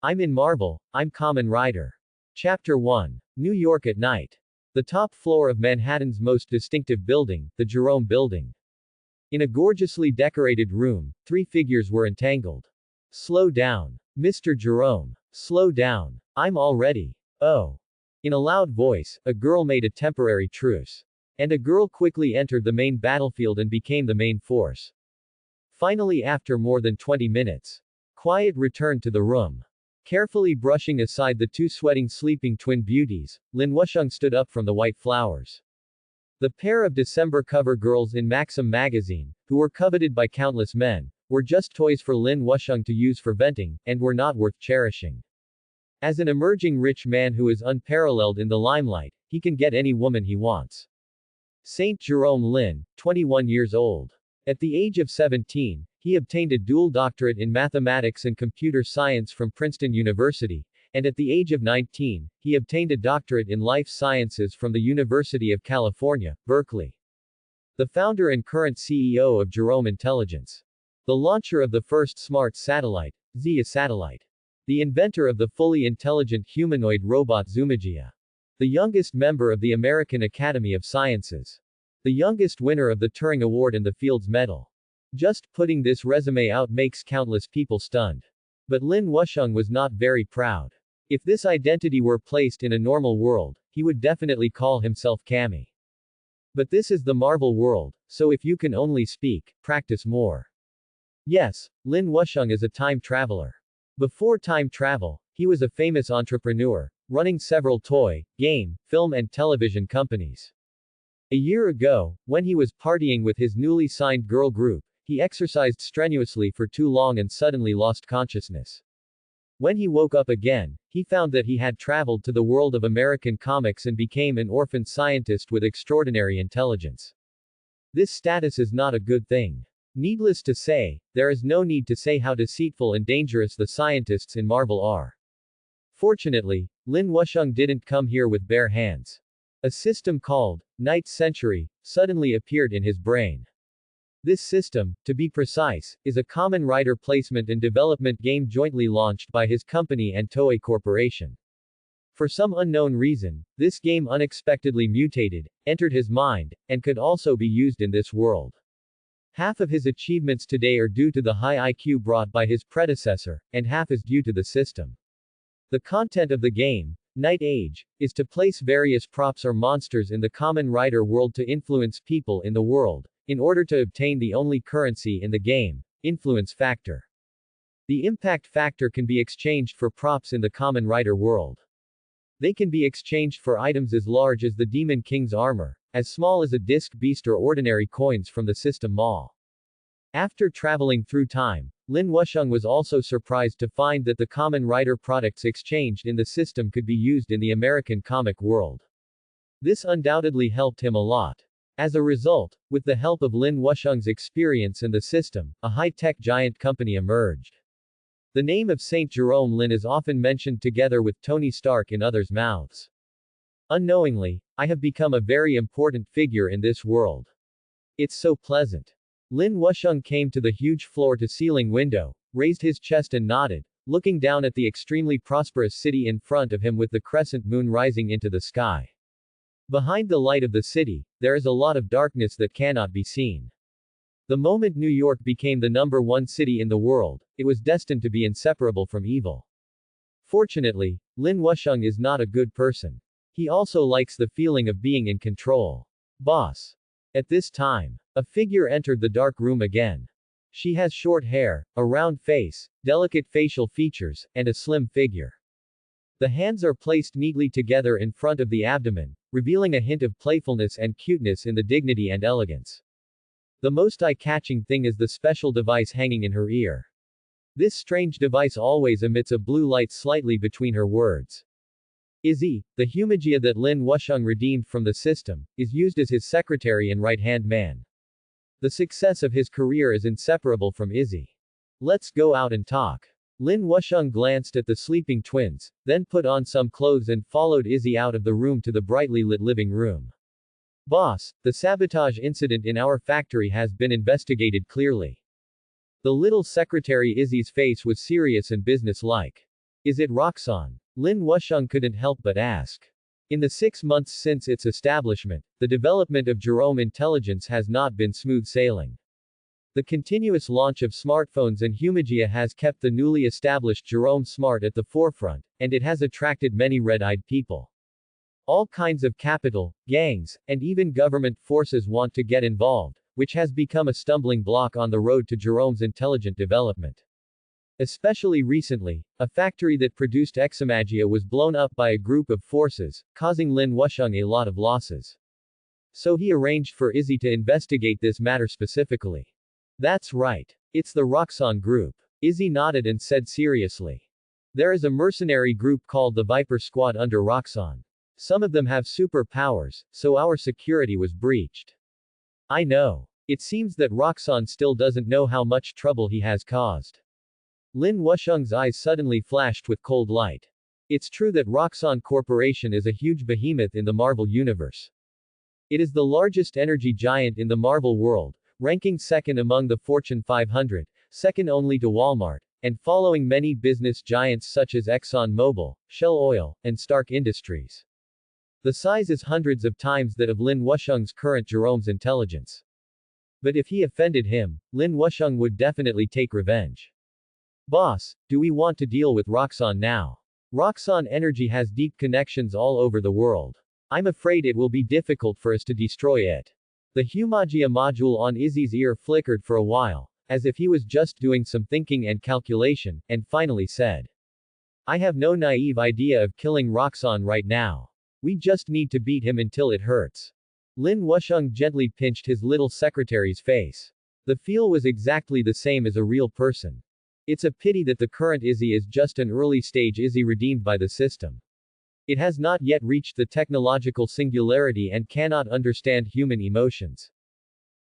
I'm in Marvel, I'm Kamen Rider. Chapter 1. New York at night. The top floor of Manhattan's most distinctive building, the Jerome Building. In a gorgeously decorated room, three figures were entangled. Slow down. Mr. Jerome. Slow down. I'm all ready. Oh. In a loud voice, a girl made a temporary truce. And a girl quickly entered the main battlefield and became the main force. Finally, after more than 20 minutes, quiet returned to the room. Carefully brushing aside the two sweating sleeping twin beauties, Lin Wusheng stood up from the white flowers. The pair of December cover girls in Maxim magazine, who were coveted by countless men, were just toys for Lin Wusheng to use for venting, and were not worth cherishing. As an emerging rich man who is unparalleled in the limelight, he can get any woman he wants. Saint Jerome Lin, 21 years old. At the age of 17, he obtained a dual doctorate in mathematics and computer science from Princeton University, and at the age of 19, he obtained a doctorate in life sciences from the University of California, Berkeley. The founder and current CEO of Jerome Intelligence. The launcher of the first smart satellite, Zia satellite. The inventor of the fully intelligent humanoid robot Zumagia. The youngest member of the American Academy of Sciences. The youngest winner of the Turing Award and the Fields Medal. Just putting this resume out makes countless people stunned. But Lin Wusheng was not very proud. If this identity were placed in a normal world, he would definitely call himself Kami. But this is the Marvel world, so if you can only speak, practice more. Yes, Lin Wusheng is a time traveler. Before time travel, he was a famous entrepreneur, running several toy, game, film and television companies. A year ago, when he was partying with his newly signed girl group, he exercised strenuously for too long and suddenly lost consciousness. When he woke up again, he found that he had traveled to the world of American comics and became an orphan scientist with extraordinary intelligence. This status is not a good thing. Needless to say, there is no need to say how deceitful and dangerous the scientists in Marvel are. Fortunately, Lin Wusheng didn't come here with bare hands. A system called Night Century suddenly appeared in his brain. This system, to be precise, is a Kamen Rider placement and development game jointly launched by his company and Toei Corporation. For some unknown reason, this game unexpectedly mutated, entered his mind, and could also be used in this world. Half of his achievements today are due to the high IQ brought by his predecessor, and half is due to the system. The content of the game, Night Age, is to place various props or monsters in the Kamen Rider world to influence people in the world, in order to obtain the only currency in the game, influence factor. The impact factor can be exchanged for props in the Kamen Rider world. They can be exchanged for items as large as the Demon King's armor, as small as a disc beast or ordinary coins from the system mall. After traveling through time, Lin Wusheng was also surprised to find that the Kamen Rider products exchanged in the system could be used in the American comic world. This undoubtedly helped him a lot. As a result, with the help of Lin Wusheng's experience and the system, a high-tech giant company emerged. The name of Saint Jerome Lin is often mentioned together with Tony Stark in others' mouths. Unknowingly, I have become a very important figure in this world. It's so pleasant. Lin Wusheng came to the huge floor-to-ceiling window, raised his chest and nodded, looking down at the extremely prosperous city in front of him with the crescent moon rising into the sky. Behind the light of the city, there is a lot of darkness that cannot be seen. The moment New York became the #1 city in the world, it was destined to be inseparable from evil. Fortunately, Lin Wusheng is not a good person. He also likes the feeling of being in control. Boss. At this time, a figure entered the dark room again. She has short hair, a round face, delicate facial features, and a slim figure. The hands are placed neatly together in front of the abdomen, revealing a hint of playfulness and cuteness in the dignity and elegance. The most eye-catching thing is the special device hanging in her ear. This strange device always emits a blue light slightly between her words. Izzy, the Humagia that Lin Wusheng redeemed from the system, is used as his secretary and right-hand man. The success of his career is inseparable from Izzy. Let's go out and talk. Lin Wusheng glanced at the sleeping twins, then put on some clothes and followed Izzy out of the room to the brightly lit living room. Boss, the sabotage incident in our factory has been investigated clearly. The little secretary Izzy's face was serious and business-like. Is it Roxanne? Lin Wusheng couldn't help but ask. In the 6 months since its establishment, the development of Jerome Intelligence has not been smooth sailing. The continuous launch of smartphones and Humagia has kept the newly established Jerome Smart at the forefront, and it has attracted many red-eyed people. All kinds of capital, gangs, and even government forces want to get involved, which has become a stumbling block on the road to Jerome's intelligent development. Especially recently, a factory that produced Examagia was blown up by a group of forces, causing Lin Wusheng a lot of losses. So he arranged for Izzy to investigate this matter specifically. That's right. It's the Roxanne group. Izzy nodded and said seriously. There is a mercenary group called the Viper Squad under Roxanne. Some of them have superpowers, so our security was breached. I know. It seems that Roxanne still doesn't know how much trouble he has caused. Lin Wusheng's eyes suddenly flashed with cold light. It's true that Roxanne Corporation is a huge behemoth in the Marvel Universe. It is the largest energy giant in the Marvel world, ranking second among the Fortune 500, second only to Walmart, and following many business giants such as ExxonMobil, Shell Oil, and Stark Industries. The size is hundreds of times that of Lin Wusheng's current Jerome's Intelligence. But if he offended him, Lin Wusheng would definitely take revenge. Boss, do we want to deal with Roxanne now? Roxanne Energy has deep connections all over the world. I'm afraid it will be difficult for us to destroy it. The Humagia module on Izzy's ear flickered for a while, as if he was just doing some thinking and calculation, and finally said. I have no naive idea of killing Roxanne right now. We just need to beat him until it hurts. Lin Wusheng gently pinched his little secretary's face. The feel was exactly the same as a real person. It's a pity that the current Izzy is just an early stage Izzy redeemed by the system. It has not yet reached the technological singularity and cannot understand human emotions.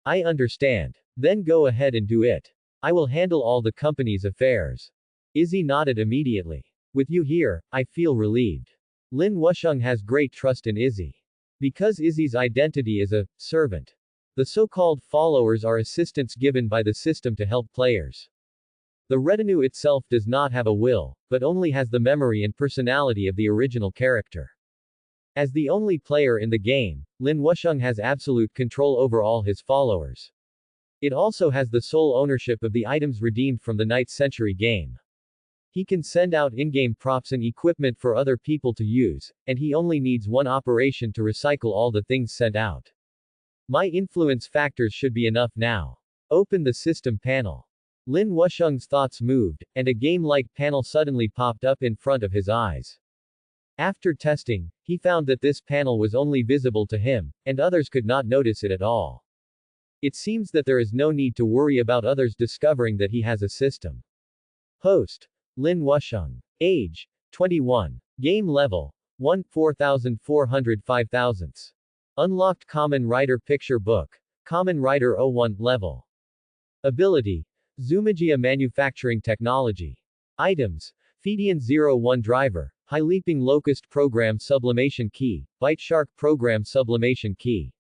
I understand. Then go ahead and do it. I will handle all the company's affairs. Izzy nodded immediately. With you here, I feel relieved. Lin Wusheng has great trust in Izzy. Because Izzy's identity is a servant. The so-called followers are assistants given by the system to help players. The retinue itself does not have a will, but only has the memory and personality of the original character. As the only player in the game, Lin Wusheng has absolute control over all his followers. It also has the sole ownership of the items redeemed from the Ninth Century game. He can send out in-game props and equipment for other people to use, and he only needs one operation to recycle all the things sent out. My influence factors should be enough now. Open the system panel. Lin Wusheng's thoughts moved, and a game-like panel suddenly popped up in front of his eyes. After testing, he found that this panel was only visible to him, and others could not notice it at all. It seems that there is no need to worry about others discovering that he has a system. Host. Lin Wusheng. Age. 21. Game level. 1 4405,000. Unlocked Kamen Rider Picture Book. Kamen Rider 01 level. Ability. Zumagia Manufacturing Technology. Items. Fedian 01 Driver, High Leaping Locust Program Sublimation Key, Bite Shark Program Sublimation Key.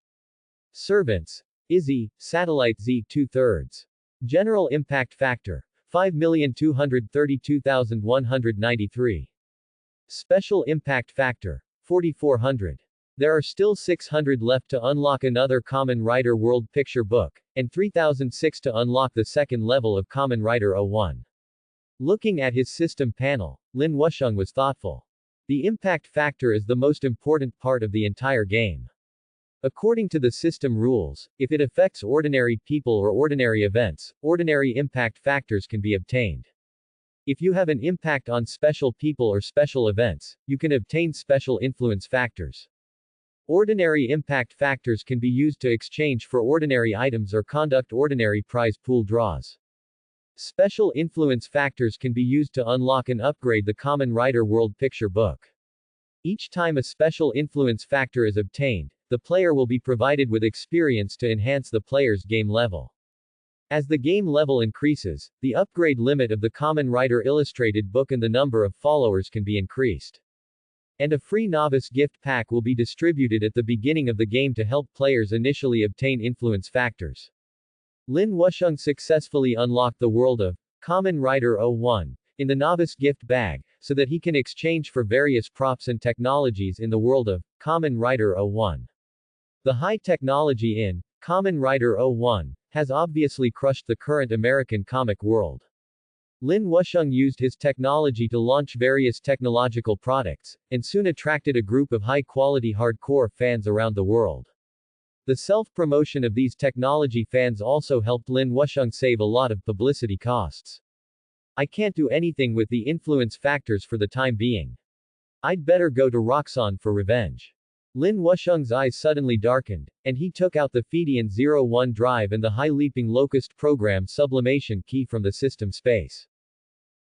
Servants. Izzy, Satellite Z 2/3. General Impact Factor. 5,232,193. Special Impact Factor. 4,400. There are still 600 left to unlock another Kamen Rider World Picture Book, and 3006 to unlock the second level of Kamen Rider 01. Looking at his system panel, Lin Wusheng was thoughtful. The impact factor is the most important part of the entire game. According to the system rules, if it affects ordinary people or ordinary events, ordinary impact factors can be obtained. If you have an impact on special people or special events, you can obtain special influence factors. Ordinary impact factors can be used to exchange for ordinary items or conduct ordinary prize pool draws. Special influence factors can be used to unlock and upgrade the Kamen Rider World Picture Book. Each time a special influence factor is obtained, the player will be provided with experience to enhance the player's game level. As the game level increases, the upgrade limit of the Kamen Rider Illustrated Book and the number of followers can be increased. And a free novice gift pack will be distributed at the beginning of the game to help players initially obtain influence factors. Lin Wusheng successfully unlocked the world of Kamen Rider 01 in the novice gift bag, so that he can exchange for various props and technologies in the world of Kamen Rider 01. The high technology in Kamen Rider 01 has obviously crushed the current American comic world. Lin Wusheng used his technology to launch various technological products, and soon attracted a group of high-quality hardcore fans around the world. The self-promotion of these technology fans also helped Lin Wusheng save a lot of publicity costs. I can't do anything with the influence factors for the time being. I'd better go to Roxxon for revenge. Lin Wusheng's eyes suddenly darkened, and he took out the Fedian 01 drive and the high-leaping Locust program sublimation key from the system space.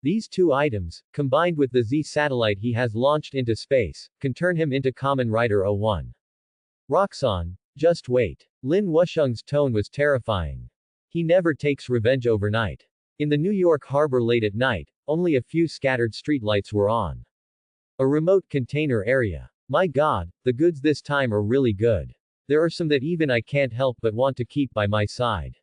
These two items, combined with the Z satellite he has launched into space, can turn him into Kamen Rider 01. Roxxon, just wait. Lin Wusheng's tone was terrifying. He never takes revenge overnight. In the New York harbor late at night, only a few scattered streetlights were on. A remote container area. My god, the goods this time are really good. There are some that even I can't help but want to keep by my side.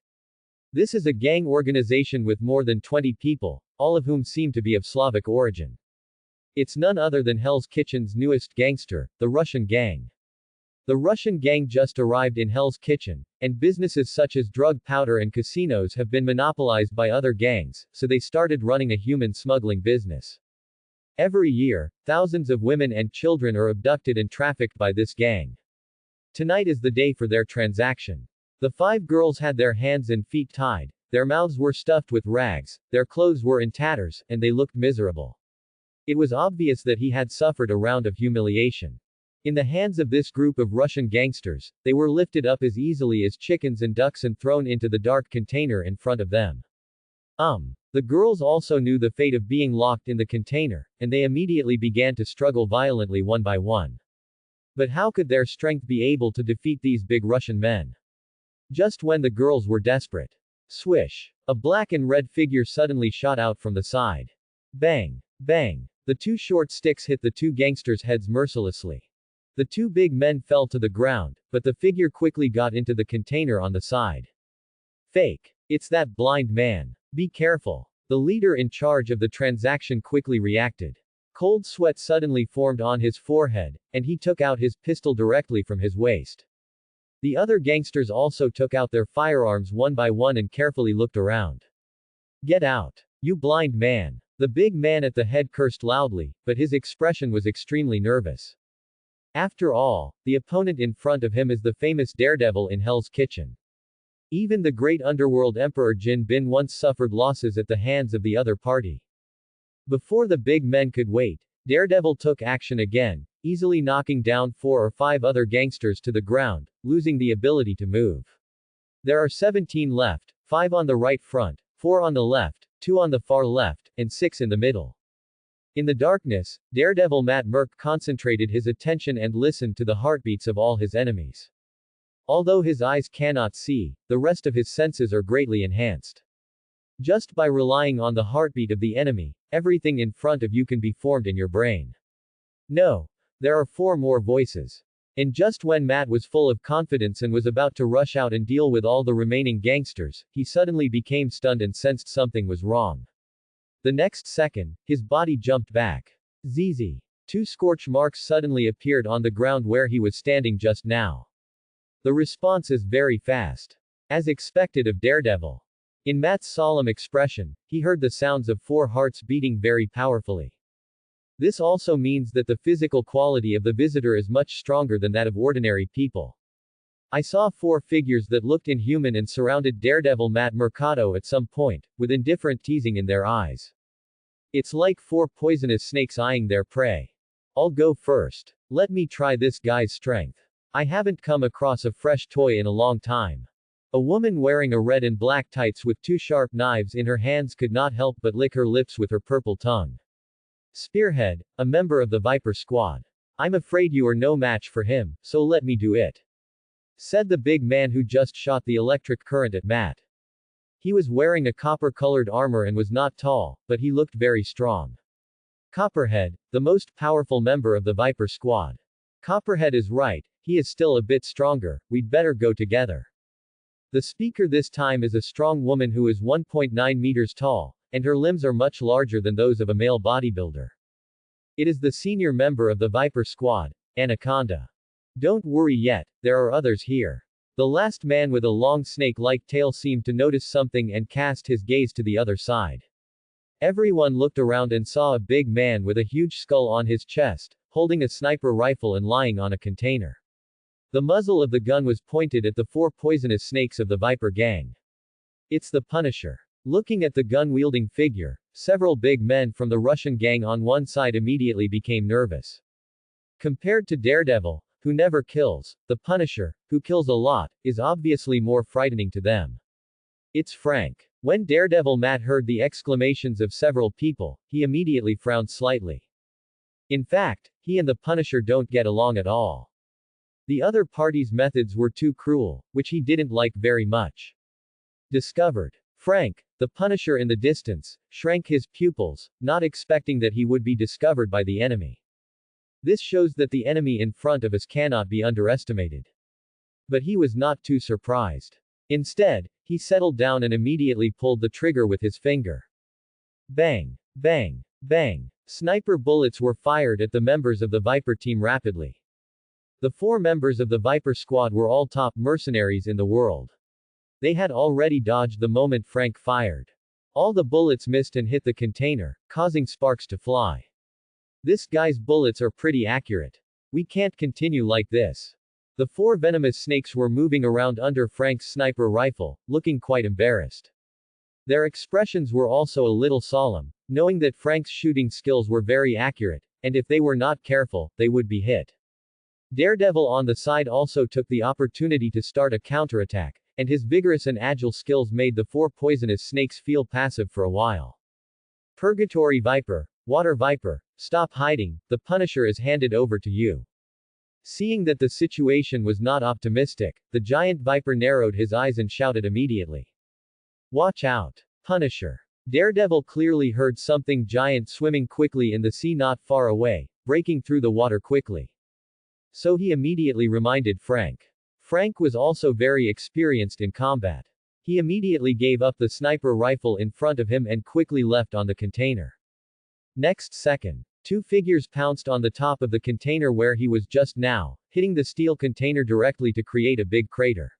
This is a gang organization with more than 20 people, all of whom seem to be of Slavic origin. It's none other than Hell's Kitchen's newest gangster, the Russian gang. The Russian gang just arrived in Hell's Kitchen, and businesses such as drug powder and casinos have been monopolized by other gangs, so they started running a human smuggling business. Every year, thousands of women and children are abducted and trafficked by this gang. Tonight is the day for their transaction. The 5 girls had their hands and feet tied, their mouths were stuffed with rags, their clothes were in tatters, and they looked miserable. It was obvious that he had suffered a round of humiliation. In the hands of this group of Russian gangsters, they were lifted up as easily as chickens and ducks and thrown into the dark container in front of them. The girls also knew the fate of being locked in the container, and they immediately began to struggle violently one by one. But how could their strength be able to defeat these big Russian men? Just when the girls were desperate. Swish! A black and red figure suddenly shot out from the side. Bang! Bang! The 2 short sticks hit the 2 gangsters' heads mercilessly. The 2 big men fell to the ground, but the figure quickly got into the container on the side. Fake! It's that blind man. Be careful. The leader in charge of the transaction quickly reacted. Cold sweat suddenly formed on his forehead, and he took out his pistol directly from his waist. The other gangsters also took out their firearms one by one and carefully looked around. Get out! You blind man! The big man at the head cursed loudly, but his expression was extremely nervous. After all, the opponent in front of him is the famous daredevil in Hell's Kitchen. Even the great underworld emperor Jin Bin once suffered losses at the hands of the other party. Before the big men could wait, Daredevil took action again, easily knocking down 4 or 5 other gangsters to the ground, losing the ability to move. There are 17 left, 5 on the right front, 4 on the left, 2 on the far left, and 6 in the middle. In the darkness, Daredevil Matt Merck concentrated his attention and listened to the heartbeats of all his enemies. Although his eyes cannot see, the rest of his senses are greatly enhanced. Just by relying on the heartbeat of the enemy, everything in front of you can be formed in your brain. No. There are 4 more voices. And just when Matt was full of confidence and was about to rush out and deal with all the remaining gangsters, he suddenly became stunned and sensed something was wrong. The next second, his body jumped back. ZZ. 2 scorch marks suddenly appeared on the ground where he was standing just now. The response is very fast. As expected of Daredevil. In Matt's solemn expression, he heard the sounds of 4 hearts beating very powerfully. This also means that the physical quality of the visitor is much stronger than that of ordinary people. I saw 4 figures that looked inhuman and surrounded Daredevil Matt Mercado at some point, with indifferent teasing in their eyes. It's like 4 poisonous snakes eyeing their prey. I'll go first. Let me try this guy's strength. I haven't come across a fresh toy in a long time. A woman wearing a red and black tights with 2 sharp knives in her hands could not help but lick her lips with her purple tongue. Spearhead, a member of the Viper Squad. I'm afraid you are no match for him, so let me do it. Said the big man who just shot the electric current at Matt. He was wearing a copper-colored armor and was not tall, but he looked very strong. Copperhead, the most powerful member of the Viper Squad. Copperhead is right, he is still a bit stronger, we'd better go together. The speaker this time is a strong woman who is 1.9 meters tall, and her limbs are much larger than those of a male bodybuilder. It is the senior member of the Viper Squad, Anaconda. Don't worry yet, there are others here. The last man with a long snake-like tail seemed to notice something and cast his gaze to the other side. Everyone looked around and saw a big man with a huge skull on his chest, holding a sniper rifle and lying on a container. The muzzle of the gun was pointed at the 4 poisonous snakes of the Viper gang. It's the Punisher. Looking at the gun-wielding figure, several big men from the Russian gang on one side immediately became nervous. Compared to Daredevil, who never kills, the Punisher, who kills a lot, is obviously more frightening to them. It's Frank. When Daredevil Matt heard the exclamations of several people, he immediately frowned slightly. In fact, he and the Punisher don't get along at all. The other party's methods were too cruel, which he didn't like very much. Discovered. Frank, the Punisher in the distance, shrank his pupils, not expecting that he would be discovered by the enemy. This shows that the enemy in front of us cannot be underestimated. But he was not too surprised. Instead, he settled down and immediately pulled the trigger with his finger. Bang! Bang! Bang! Sniper bullets were fired at the members of the Viper team rapidly. The 4 members of the Viper squad were all top mercenaries in the world. They had already dodged the moment Frank fired. All the bullets missed and hit the container, causing sparks to fly. This guy's bullets are pretty accurate. We can't continue like this. The 4 venomous snakes were moving around under Frank's sniper rifle, looking quite embarrassed. Their expressions were also a little solemn, knowing that Frank's shooting skills were very accurate, and if they were not careful, they would be hit. Daredevil on the side also took the opportunity to start a counterattack, and his vigorous and agile skills made the 4 poisonous snakes feel passive for a while. Purgatory Viper, Water Viper, stop hiding, the Punisher is handed over to you. Seeing that the situation was not optimistic, the giant Viper narrowed his eyes and shouted immediately. Watch out! Punisher! Daredevil clearly heard something giant swimming quickly in the sea not far away, breaking through the water quickly. So he immediately reminded Frank. Frank was also very experienced in combat. He immediately gave up the sniper rifle in front of him and quickly left on the container. Next second, 2 figures pounced on the top of the container where he was just now, hitting the steel container directly to create a big crater.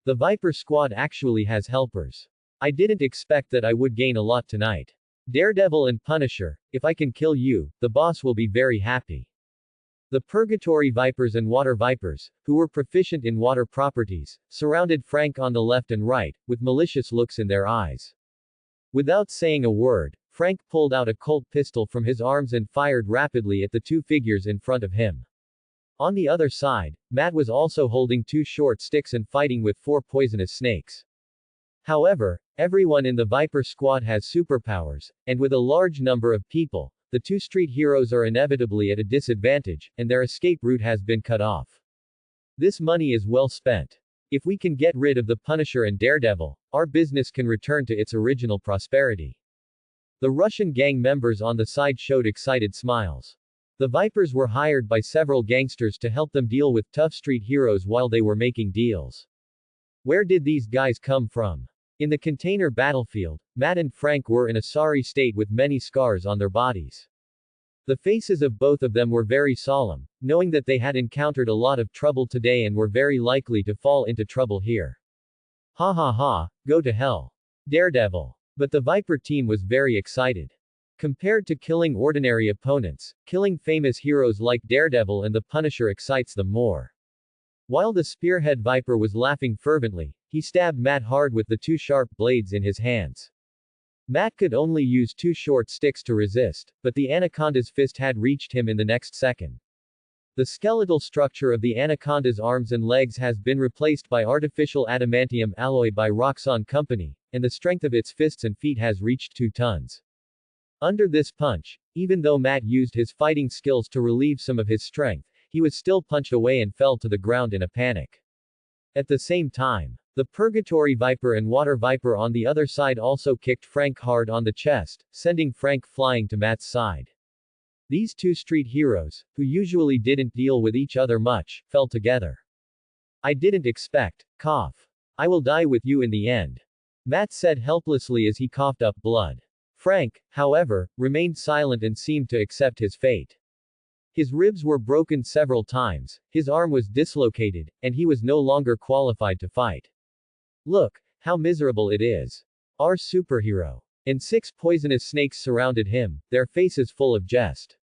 The Viper squad actually has helpers. I didn't expect that I would gain a lot tonight. Daredevil and Punisher, if I can kill you, the boss will be very happy. The Purgatory Vipers and Water Vipers, who were proficient in water properties, surrounded Frank on the left and right, with malicious looks in their eyes. Without saying a word, Frank pulled out a Colt pistol from his arms and fired rapidly at the 2 figures in front of him. On the other side, Matt was also holding 2 short sticks and fighting with 4 poisonous snakes. However, everyone in the Viper squad has superpowers, and with a large number of people, the 2 street heroes are inevitably at a disadvantage, and their escape route has been cut off. This money is well spent. If we can get rid of the Punisher and Daredevil, our business can return to its original prosperity. The Russian gang members on the side showed excited smiles. The Vipers were hired by several gangsters to help them deal with tough street heroes while they were making deals. Where did these guys come from? In the container battlefield, Matt and Frank were in a sorry state with many scars on their bodies. The faces of both of them were very solemn, knowing that they had encountered a lot of trouble today and were very likely to fall into trouble here. Ha ha ha, go to hell. Daredevil. But the Viper team was very excited. Compared to killing ordinary opponents, killing famous heroes like Daredevil and the Punisher excites them more. While the Spearhead Viper was laughing fervently, he stabbed Matt hard with the 2 sharp blades in his hands. Matt could only use 2 short sticks to resist, but the Anaconda's fist had reached him in the next second. The skeletal structure of the Anaconda's arms and legs has been replaced by artificial adamantium alloy by Roxxon Company, and the strength of its fists and feet has reached 2 tons. Under this punch, even though Matt used his fighting skills to relieve some of his strength, he was still punched away and fell to the ground in a panic. At the same time, the Purgatory Viper and Water Viper on the other side also kicked Frank hard on the chest, sending Frank flying to Matt's side. These 2 street heroes, who usually didn't deal with each other much, fell together. I didn't expect, cough. I will die with you in the end. Matt said helplessly as he coughed up blood. Frank, however, remained silent and seemed to accept his fate. His ribs were broken several times, his arm was dislocated, and he was no longer qualified to fight. Look, how miserable it is. Our superhero. And 6 poisonous snakes surrounded him, their faces full of jest.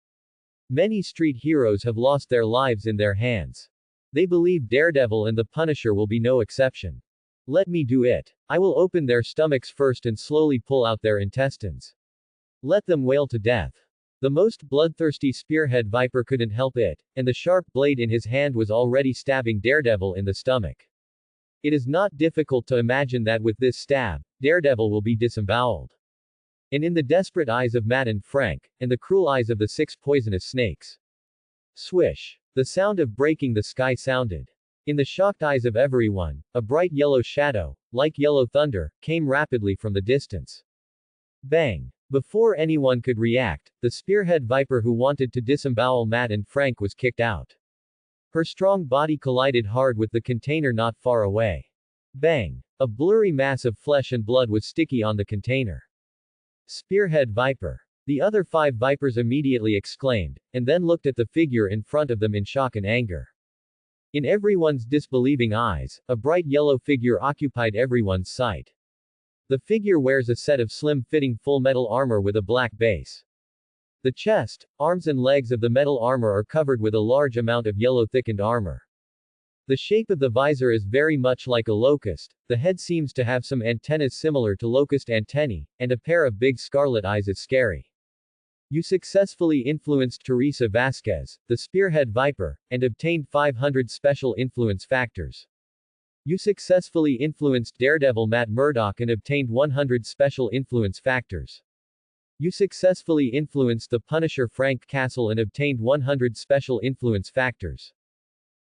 Many street heroes have lost their lives in their hands. They believe Daredevil and the Punisher will be no exception. Let me do it. I will open their stomachs first and slowly pull out their intestines. Let them wail to death. The most bloodthirsty spearhead viper couldn't help it, and the sharp blade in his hand was already stabbing Daredevil in the stomach. It is not difficult to imagine that with this stab, Daredevil will be disemboweled. And in the desperate eyes of Matt and Frank, and the cruel eyes of the 6 poisonous snakes. Swish. The sound of breaking the sky sounded. In the shocked eyes of everyone, a bright yellow shadow, like yellow thunder, came rapidly from the distance. Bang. Before anyone could react, the spearhead viper who wanted to disembowel Matt and Frank was kicked out. Her strong body collided hard with the container not far away. Bang. A blurry mass of flesh and blood was sticky on the container. Spearhead viper. The other 5 vipers immediately exclaimed, and then looked at the figure in front of them in shock and anger. In everyone's disbelieving eyes, a bright yellow figure occupied everyone's sight. The figure wears a set of slim-fitting full-metal armor with a black base. The chest, arms and legs of the metal armor are covered with a large amount of yellow thickened armor. The shape of the visor is very much like a locust, the head seems to have some antennas similar to locust antennae, and a pair of big scarlet eyes. It's scary. You successfully influenced Teresa Vasquez, the spearhead viper, and obtained 500 special influence factors. You successfully influenced Daredevil Matt Murdock and obtained 100 special influence factors. You successfully influenced the Punisher Frank Castle and obtained 100 special influence factors.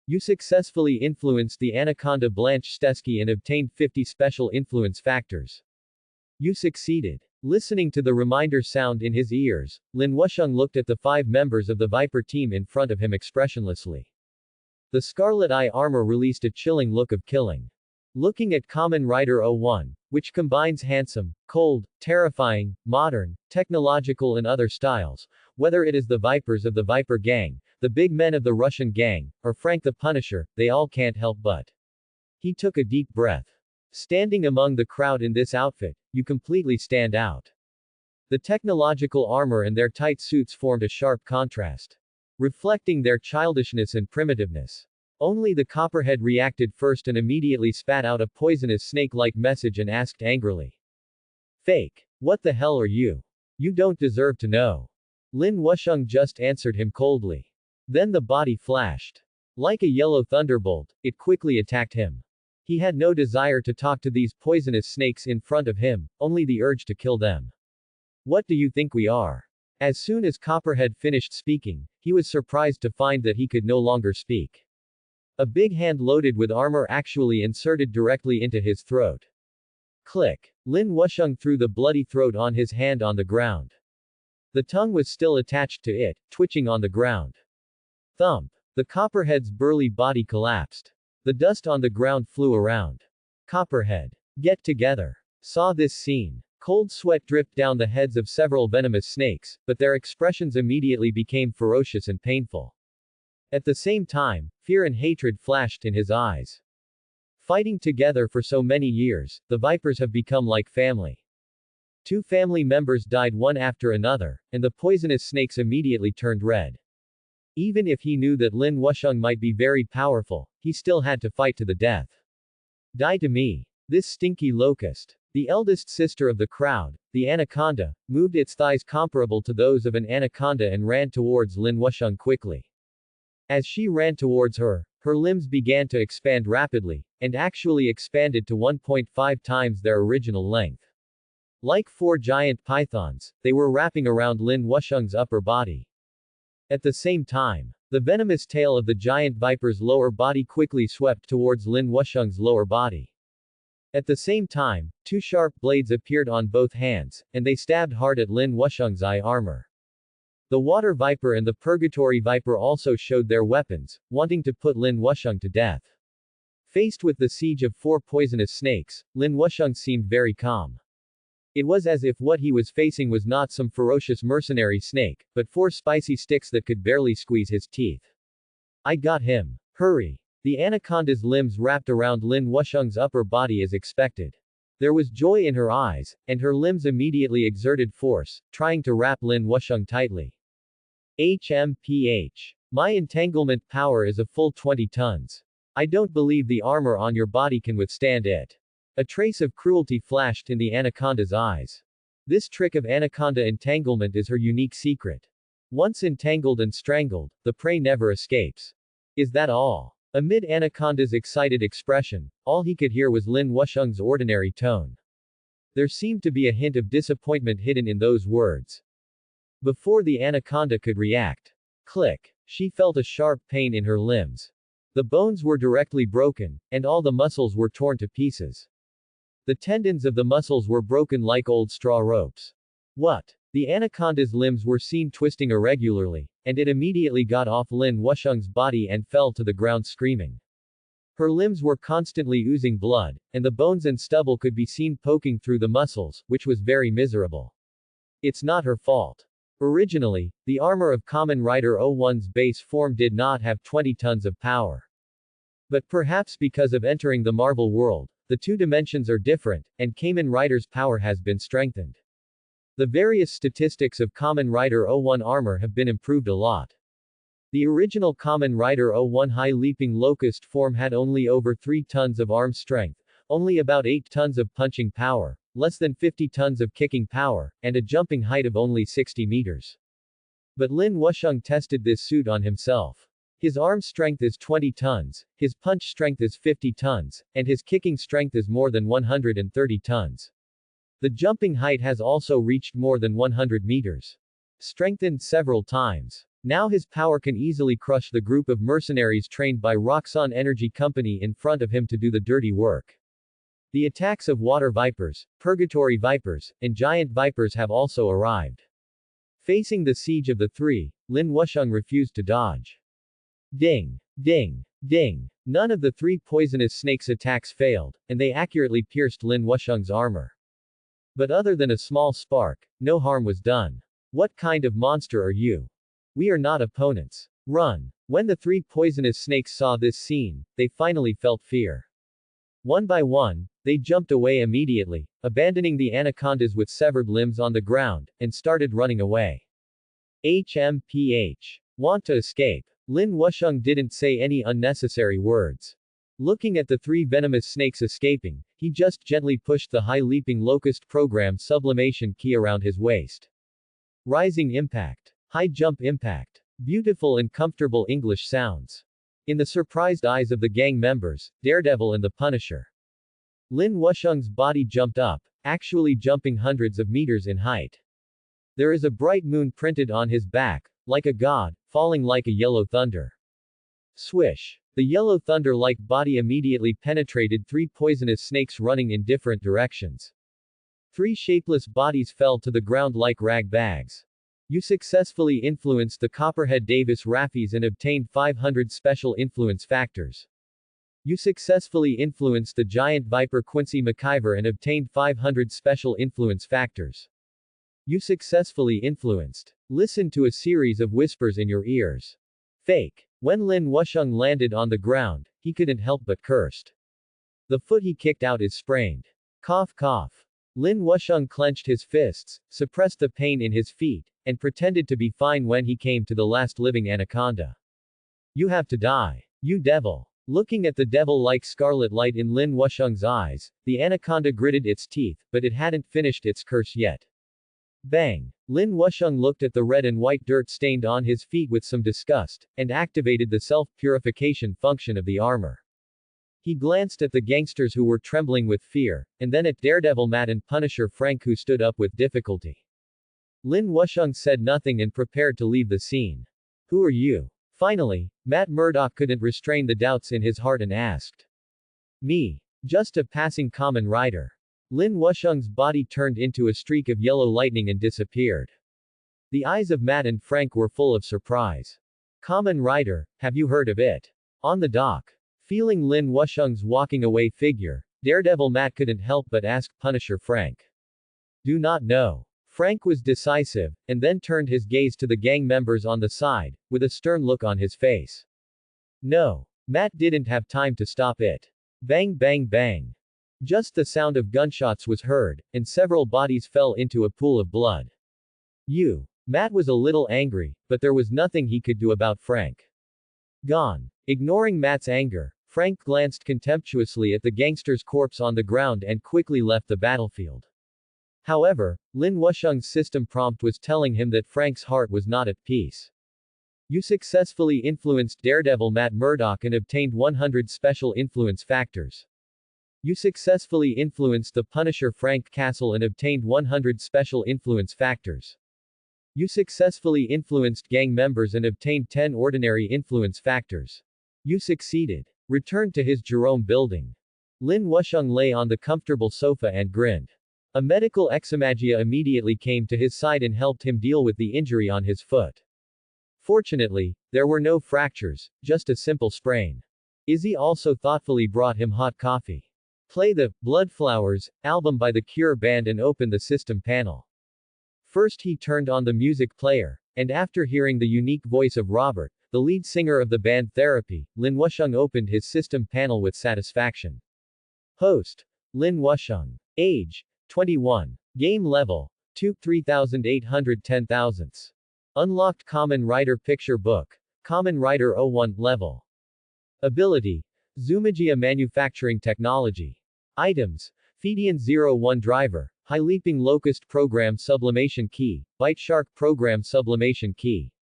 You successfully influenced the Anaconda Blanche Stesky and obtained 50 special influence factors. You succeeded. Listening to the reminder sound in his ears, Lin Wusheng looked at the 5 members of the Viper team in front of him expressionlessly. The Scarlet Eye armor released a chilling look of killing. Looking at Kamen Rider 01, which combines handsome, cold, terrifying, modern, technological and other styles, whether it is the Vipers of the Viper Gang, the big men of the Russian gang, or Frank the Punisher, they all can't help but. He took a deep breath. Standing among the crowd in this outfit, you completely stand out. The technological armor and their tight suits formed a sharp contrast, reflecting their childishness and primitiveness. Only the Copperhead reacted first and immediately spat out a poisonous snake-like message and asked angrily. Fake. What the hell are you? You don't deserve to know. Lin Wusheng just answered him coldly. Then the body flashed. Like a yellow thunderbolt, it quickly attacked him. He had no desire to talk to these poisonous snakes in front of him, only the urge to kill them. What do you think we are? As soon as Copperhead finished speaking, he was surprised to find that he could no longer speak. A big hand loaded with armor actually inserted directly into his throat. Click. Lin Wusheng threw the bloody throat on his hand on the ground. The tongue was still attached to it, twitching on the ground. Thump. The Copperhead's burly body collapsed. The dust on the ground flew around. Copperhead. Get together. Saw this scene. Cold sweat dripped down the heads of several venomous snakes, but their expressions immediately became ferocious and painful. At the same time, fear and hatred flashed in his eyes. Fighting together for so many years, the Vipers have become like family. 2 family members died one after another, and the poisonous snakes immediately turned red. Even if he knew that Lin Wusheng might be very powerful, he still had to fight to the death. Die to me. This stinky locust. The eldest sister of the crowd, the anaconda, moved its thighs comparable to those of an anaconda and ran towards Lin Wusheng quickly. As she ran towards her, her limbs began to expand rapidly, and actually expanded to 1.5 times their original length. Like 4 giant pythons, they were wrapping around Lin Wusheng's upper body. At the same time, the venomous tail of the giant viper's lower body quickly swept towards Lin Wusheng's lower body. At the same time, 2 sharp blades appeared on both hands, and they stabbed hard at Lin Wusheng's eye armor. The water viper and the purgatory viper also showed their weapons, wanting to put Lin Wusheng to death. Faced with the siege of 4 poisonous snakes, Lin Wusheng seemed very calm. It was as if what he was facing was not some ferocious mercenary snake, but 4 spicy sticks that could barely squeeze his teeth. I got him. Hurry. The anaconda's limbs wrapped around Lin Wusheng's upper body as expected. There was joy in her eyes, and her limbs immediately exerted force, trying to wrap Lin Wusheng tightly. HMPH. My entanglement power is a full 20 tons. I don't believe the armor on your body can withstand it. A trace of cruelty flashed in the anaconda's eyes. This trick of anaconda entanglement is her unique secret. Once entangled and strangled, the prey never escapes. Is that all? Amid Anaconda's excited expression, all he could hear was Lin Wusheng's ordinary tone. There seemed to be a hint of disappointment hidden in those words. Before the anaconda could react. Click. She felt a sharp pain in her limbs. The bones were directly broken, and all the muscles were torn to pieces. The tendons of the muscles were broken like old straw ropes. What? The anaconda's limbs were seen twisting irregularly, and it immediately got off Lin Wusheng's body and fell to the ground screaming. Her limbs were constantly oozing blood, and the bones and stubble could be seen poking through the muscles, which was very miserable. It's not her fault. Originally, the armor of Kamen Rider 01's base form did not have 20 tons of power. But perhaps because of entering the Marvel world, the 2 dimensions are different, and Kamen Rider's power has been strengthened. The various statistics of Kamen Rider 01 armor have been improved a lot. The original Kamen Rider 01 high leaping locust form had only over 3 tons of arm strength, only about 8 tons of punching power, less than 50 tons of kicking power, and a jumping height of only 60 meters. But Lin Wusheng tested this suit on himself. His arm strength is 20 tons, his punch strength is 50 tons, and his kicking strength is more than 130 tons. The jumping height has also reached more than 100 meters. Strengthened several times. Now his power can easily crush the group of mercenaries trained by Roxxon Energy Company in front of him to do the dirty work. The attacks of water vipers, purgatory vipers, and giant vipers have also arrived. Facing the siege of the 3, Lin Wusheng refused to dodge. Ding! Ding! Ding! None of the 3 poisonous snakes' attacks failed, and they accurately pierced Lin Wusheng's armor. But other than a small spark, no harm was done. What kind of monster are you? We are not opponents. Run! When the 3 poisonous snakes saw this scene, they finally felt fear. One by one, they jumped away immediately, abandoning the anacondas with severed limbs on the ground, and started running away. HMPH. Want to escape? Lin Wusheng didn't say any unnecessary words. Looking at the 3 venomous snakes escaping, he just gently pushed the high-leaping locust program sublimation key around his waist. Rising impact. High jump impact. Beautiful and comfortable English sounds. In the surprised eyes of the gang members, Daredevil and the Punisher. Lin Wusheng's body jumped up, actually jumping hundreds of meters in height. There is a bright moon printed on his back, like a god, falling like a yellow thunder. Swish. The yellow thunder-like body immediately penetrated 3 poisonous snakes running in different directions. 3 shapeless bodies fell to the ground like rag bags. You successfully influenced the Copperhead Davis Raffies and obtained 500 special influence factors. You successfully influenced the giant viper Quincy McIver and obtained 500 special influence factors. You successfully influenced. Listen to a series of whispers in your ears. Fake. When Lin Wusheng landed on the ground, he couldn't help but cursed. The foot he kicked out is sprained. Cough cough. Lin Wusheng clenched his fists, suppressed the pain in his feet, and pretended to be fine when he came to the last living anaconda. You have to die. You devil. Looking at the devil-like scarlet light in Lin Wusheng's eyes, the anaconda gritted its teeth, but it hadn't finished its curse yet. Bang! Lin Wusheng looked at the red and white dirt stained on his feet with some disgust, and activated the self-purification function of the armor. He glanced at the gangsters who were trembling with fear, and then at Daredevil Matt and Punisher Frank who stood up with difficulty. Lin Wusheng said nothing and prepared to leave the scene. Who are you? Finally, Matt Murdock couldn't restrain the doubts in his heart and asked. Me. Just a passing Kamen Rider. Lin Wusheng's body turned into a streak of yellow lightning and disappeared. The eyes of Matt and Frank were full of surprise. Kamen Rider, have you heard of it? On the dock. Feeling Lin Wusheng's walking away figure, Daredevil Matt couldn't help but ask Punisher Frank. Do not know. Frank was decisive, and then turned his gaze to the gang members on the side, with a stern look on his face. No. Matt didn't have time to stop it. Bang bang bang. Just the sound of gunshots was heard, and several bodies fell into a pool of blood. Matt was a little angry, but there was nothing he could do about Frank. Gone. Ignoring Matt's anger, Frank glanced contemptuously at the gangster's corpse on the ground and quickly left the battlefield. However, Lin Wusheng's system prompt was telling him that Frank's heart was not at peace. You successfully influenced Daredevil Matt Murdock and obtained 100 special influence factors. You successfully influenced the Punisher Frank Castle and obtained 100 special influence factors. You successfully influenced gang members and obtained 10 ordinary influence factors. You succeeded. Returned to his Jerome building. Lin Wusheng lay on the comfortable sofa and grinned. A medical examagia immediately came to his side and helped him deal with the injury on his foot. Fortunately, there were no fractures, just a simple sprain. Izzy also thoughtfully brought him hot coffee. Play the Bloodflowers album by the Cure band and open the system panel. First he turned on the music player, and after hearing the unique voice of Robert, the lead singer of the band Therapy, Lin Wusheng opened his system panel with satisfaction. Host. Lin Wusheng. Age. 21. Game level. 3810,000. Unlocked Kamen Rider Picture Book. Kamen Rider 01 level. Ability. Zumagia Manufacturing Technology. Items. Fedian 01 Driver. High Leaping Locust Program Sublimation Key. Bite Shark Program Sublimation Key.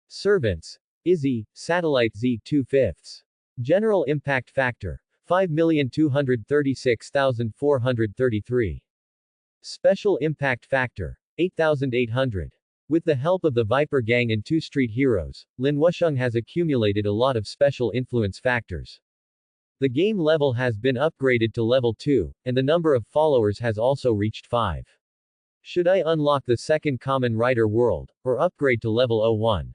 Servants. Izzy, Satellite Z 2/5. General Impact Factor. 5,236,433. Special Impact Factor. 8,800. With the help of the Viper Gang and 2 street heroes, Lin Wusheng has accumulated a lot of special influence factors. The game level has been upgraded to level 2, and the number of followers has also reached 5. Should I unlock the second Kamen Rider world, or upgrade to level 01?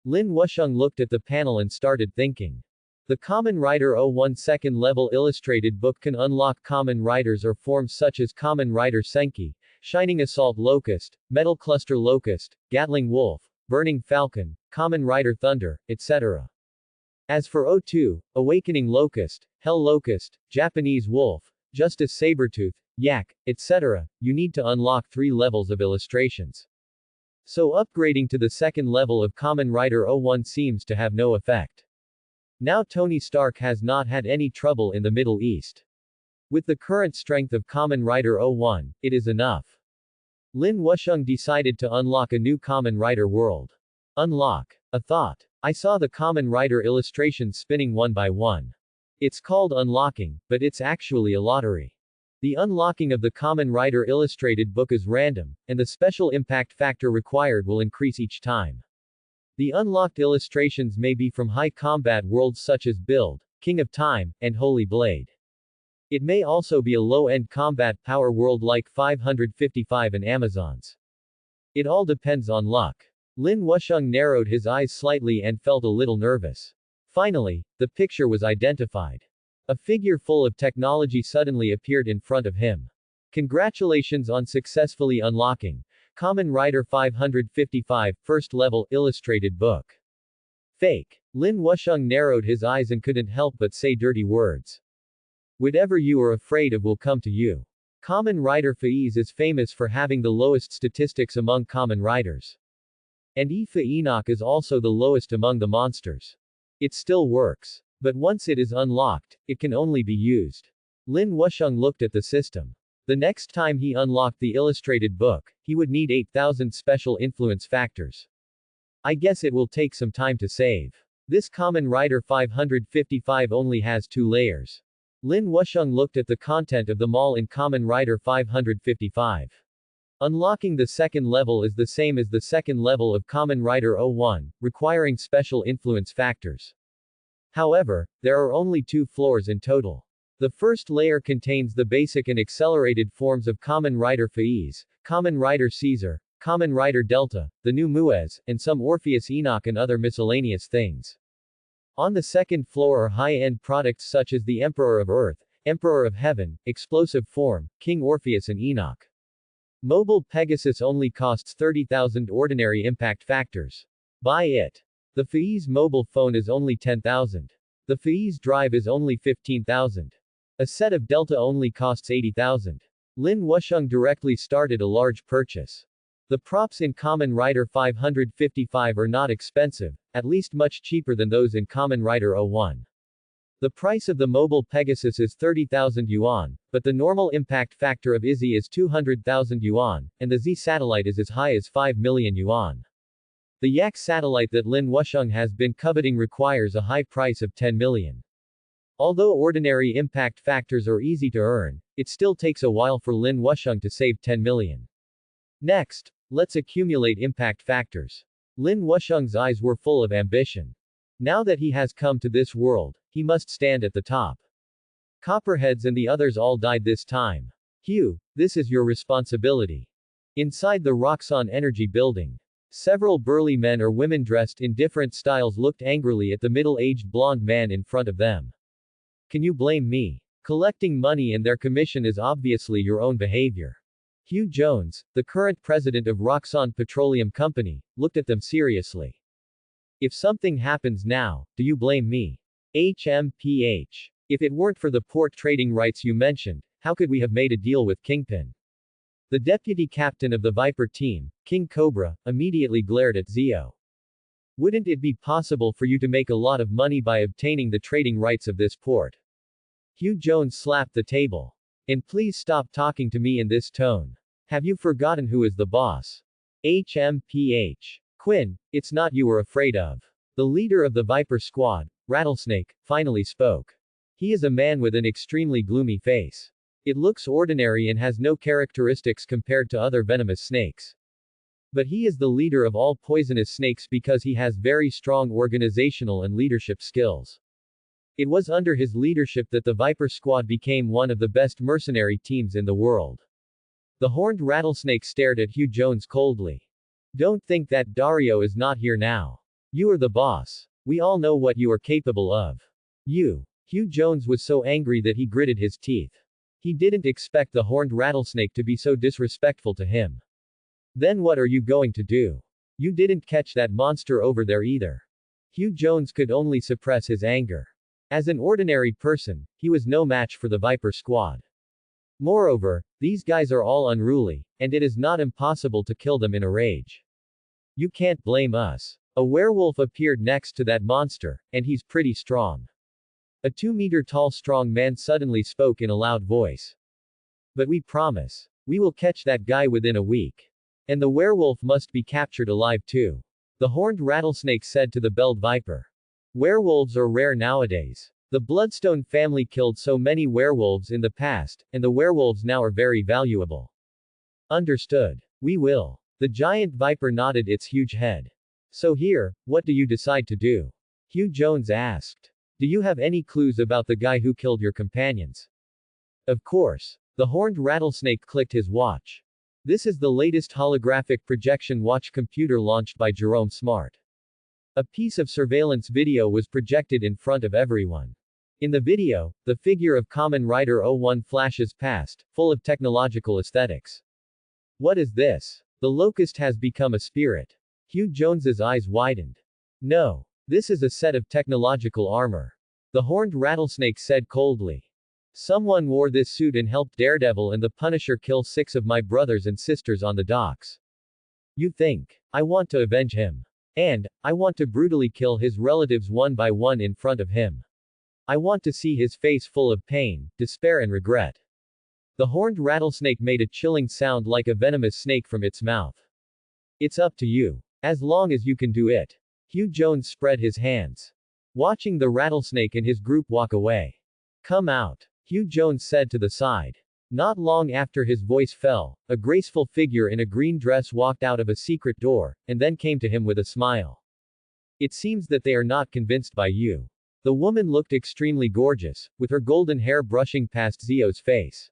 Lin Wusheng looked at the panel and started thinking. The Kamen Rider 01 second level illustrated book can unlock Kamen Riders or forms such as Kamen Rider Senki, Shining Assault Locust, Metal Cluster Locust, Gatling Wolf, Burning Falcon, Kamen Rider Thunder, etc. As for 02, Awakening Locust, Hell Locust, Japanese Wolf, Justice Sabretooth, Yak, etc., you need to unlock 3 levels of illustrations. So upgrading to the second level of Kamen Rider 01 seems to have no effect. Now Tony Stark has not had any trouble in the Middle East. With the current strength of Kamen Rider 01, it is enough. Lin Wusheng decided to unlock a new Kamen Rider world. Unlock. A thought. I saw the Kamen Rider illustrations spinning one by one. It's called unlocking, but it's actually a lottery. The unlocking of the Kamen Rider illustrated book is random, and the special impact factor required will increase each time. The unlocked illustrations may be from high combat worlds such as Build, King of Time, and Holy Blade. It may also be a low-end combat power world like 555 and Amazons. It all depends on luck. Lin Wusheng narrowed his eyes slightly and felt a little nervous. Finally, the picture was identified. A figure full of technology suddenly appeared in front of him. Congratulations on successfully unlocking Kamen Rider 555 First Level Illustrated Book. Fake. Lin Wusheng narrowed his eyes and couldn't help but say dirty words. Whatever you are afraid of will come to you. Kamen Rider Faiz is famous for having the lowest statistics among Kamen Riders. And Ifa Enoch is also the lowest among the monsters. It still works. But once it is unlocked, it can only be used. Lin Wusheng looked at the system. The next time he unlocked the illustrated book, he would need 8,000 special influence factors. I guess it will take some time to save. This Kamen Rider 555 only has 2 layers. Lin Wusheng looked at the content of the mall in Kamen Rider 555. Unlocking the second level is the same as the second level of Kamen Rider 01, requiring special influence factors. However, there are only 2 floors in total. The first layer contains the basic and accelerated forms of Kamen Rider Faiz, Kamen Rider Caesar, Kamen Rider Delta, the new Muez, and some Orpheus Enoch and other miscellaneous things. On the second floor are high-end products such as the Emperor of Earth, Emperor of Heaven, Explosive Form, King Orpheus and Enoch. Mobile Pegasus only costs 30,000 ordinary impact factors. Buy it. The Faiz mobile phone is only 10,000. The Faiz drive is only 15,000. A set of Delta only costs 80,000. Lin Wusheng directly started a large purchase. The props in Kamen Rider 555 are not expensive, at least much cheaper than those in Kamen Rider 01. The price of the mobile Pegasus is 30,000 yuan, but the normal impact factor of Izzy is 200,000 yuan, and the Z satellite is as high as 5 million yuan. The Yak satellite that Lin Wusheng has been coveting requires a high price of 10 million. Although ordinary impact factors are easy to earn, it still takes a while for Lin Wusheng to save 10 million. Next, let's accumulate impact factors. Lin Wusheng's eyes were full of ambition. Now that he has come to this world, he must stand at the top. Copperheads and the others all died this time. Hugh, this is your responsibility. Inside the Roxxon Energy building, several burly men or women dressed in different styles looked angrily at the middle-aged blonde man in front of them. Can you blame me? Collecting money and their commission is obviously your own behavior. Hugh Jones, the current president of Roxxon Petroleum Company, looked at them seriously. If something happens now, do you blame me? HMPH. If it weren't for the port trading rights you mentioned, how could we have made a deal with Kingpin? The deputy captain of the Viper team, King Cobra, immediately glared at Zio. Wouldn't it be possible for you to make a lot of money by obtaining the trading rights of this port? Hugh Jones slapped the table. And please stop talking to me in this tone. Have you forgotten who is the boss? HMPH. Quinn, it's not you we're afraid of. The leader of the Viper squad, Rattlesnake, finally spoke. He is a man with an extremely gloomy face. It looks ordinary and has no characteristics compared to other venomous snakes. But he is the leader of all poisonous snakes because he has very strong organizational and leadership skills. It was under his leadership that the Viper squad became one of the best mercenary teams in the world. The horned rattlesnake stared at Hugh Jones coldly. Don't think that Dario is not here now. You are the boss. We all know what you are capable of. Hugh Jones was so angry that he gritted his teeth. He didn't expect the horned rattlesnake to be so disrespectful to him. Then what are you going to do? You didn't catch that monster over there either. Hugh Jones could only suppress his anger. As an ordinary person, he was no match for the Viper squad. Moreover, these guys are all unruly, and it is not impossible to kill them in a rage. You can't blame us. A werewolf appeared next to that monster, and he's pretty strong. A 2-meter-tall strong man suddenly spoke in a loud voice. But we promise. We will catch that guy within a week. And the werewolf must be captured alive too. The horned rattlesnake said to the belled viper. Werewolves are rare nowadays. The Bloodstone family killed so many werewolves in the past, and the werewolves now are very valuable. Understood. We will. The giant viper nodded its huge head. So here, what do you decide to do? Hugh Jones asked. Do you have any clues about the guy who killed your companions? Of course. The horned rattlesnake clicked his watch. This is the latest holographic projection watch computer launched by Jerome Smart. A piece of surveillance video was projected in front of everyone. In the video, the figure of Kamen Rider 01 flashes past, full of technological aesthetics. What is this? The locust has become a spirit. Hugh Jones's eyes widened. No. This is a set of technological armor. The horned rattlesnake said coldly. Someone wore this suit and helped Daredevil and the Punisher kill 6 of my brothers and sisters on the docks. You think I want to avenge him? And I want to brutally kill his relatives one by one in front of him. I want to see his face full of pain, despair and regret. The horned rattlesnake made a chilling sound like a venomous snake from its mouth. It's up to you. As long as you can do it. Hugh Jones spread his hands. Watching the rattlesnake and his group walk away. Come out. Hugh Jones said to the side. Not long after his voice fell, a graceful figure in a green dress walked out of a secret door, and then came to him with a smile. It seems that they are not convinced by you. The woman looked extremely gorgeous, with her golden hair brushing past Zio's face.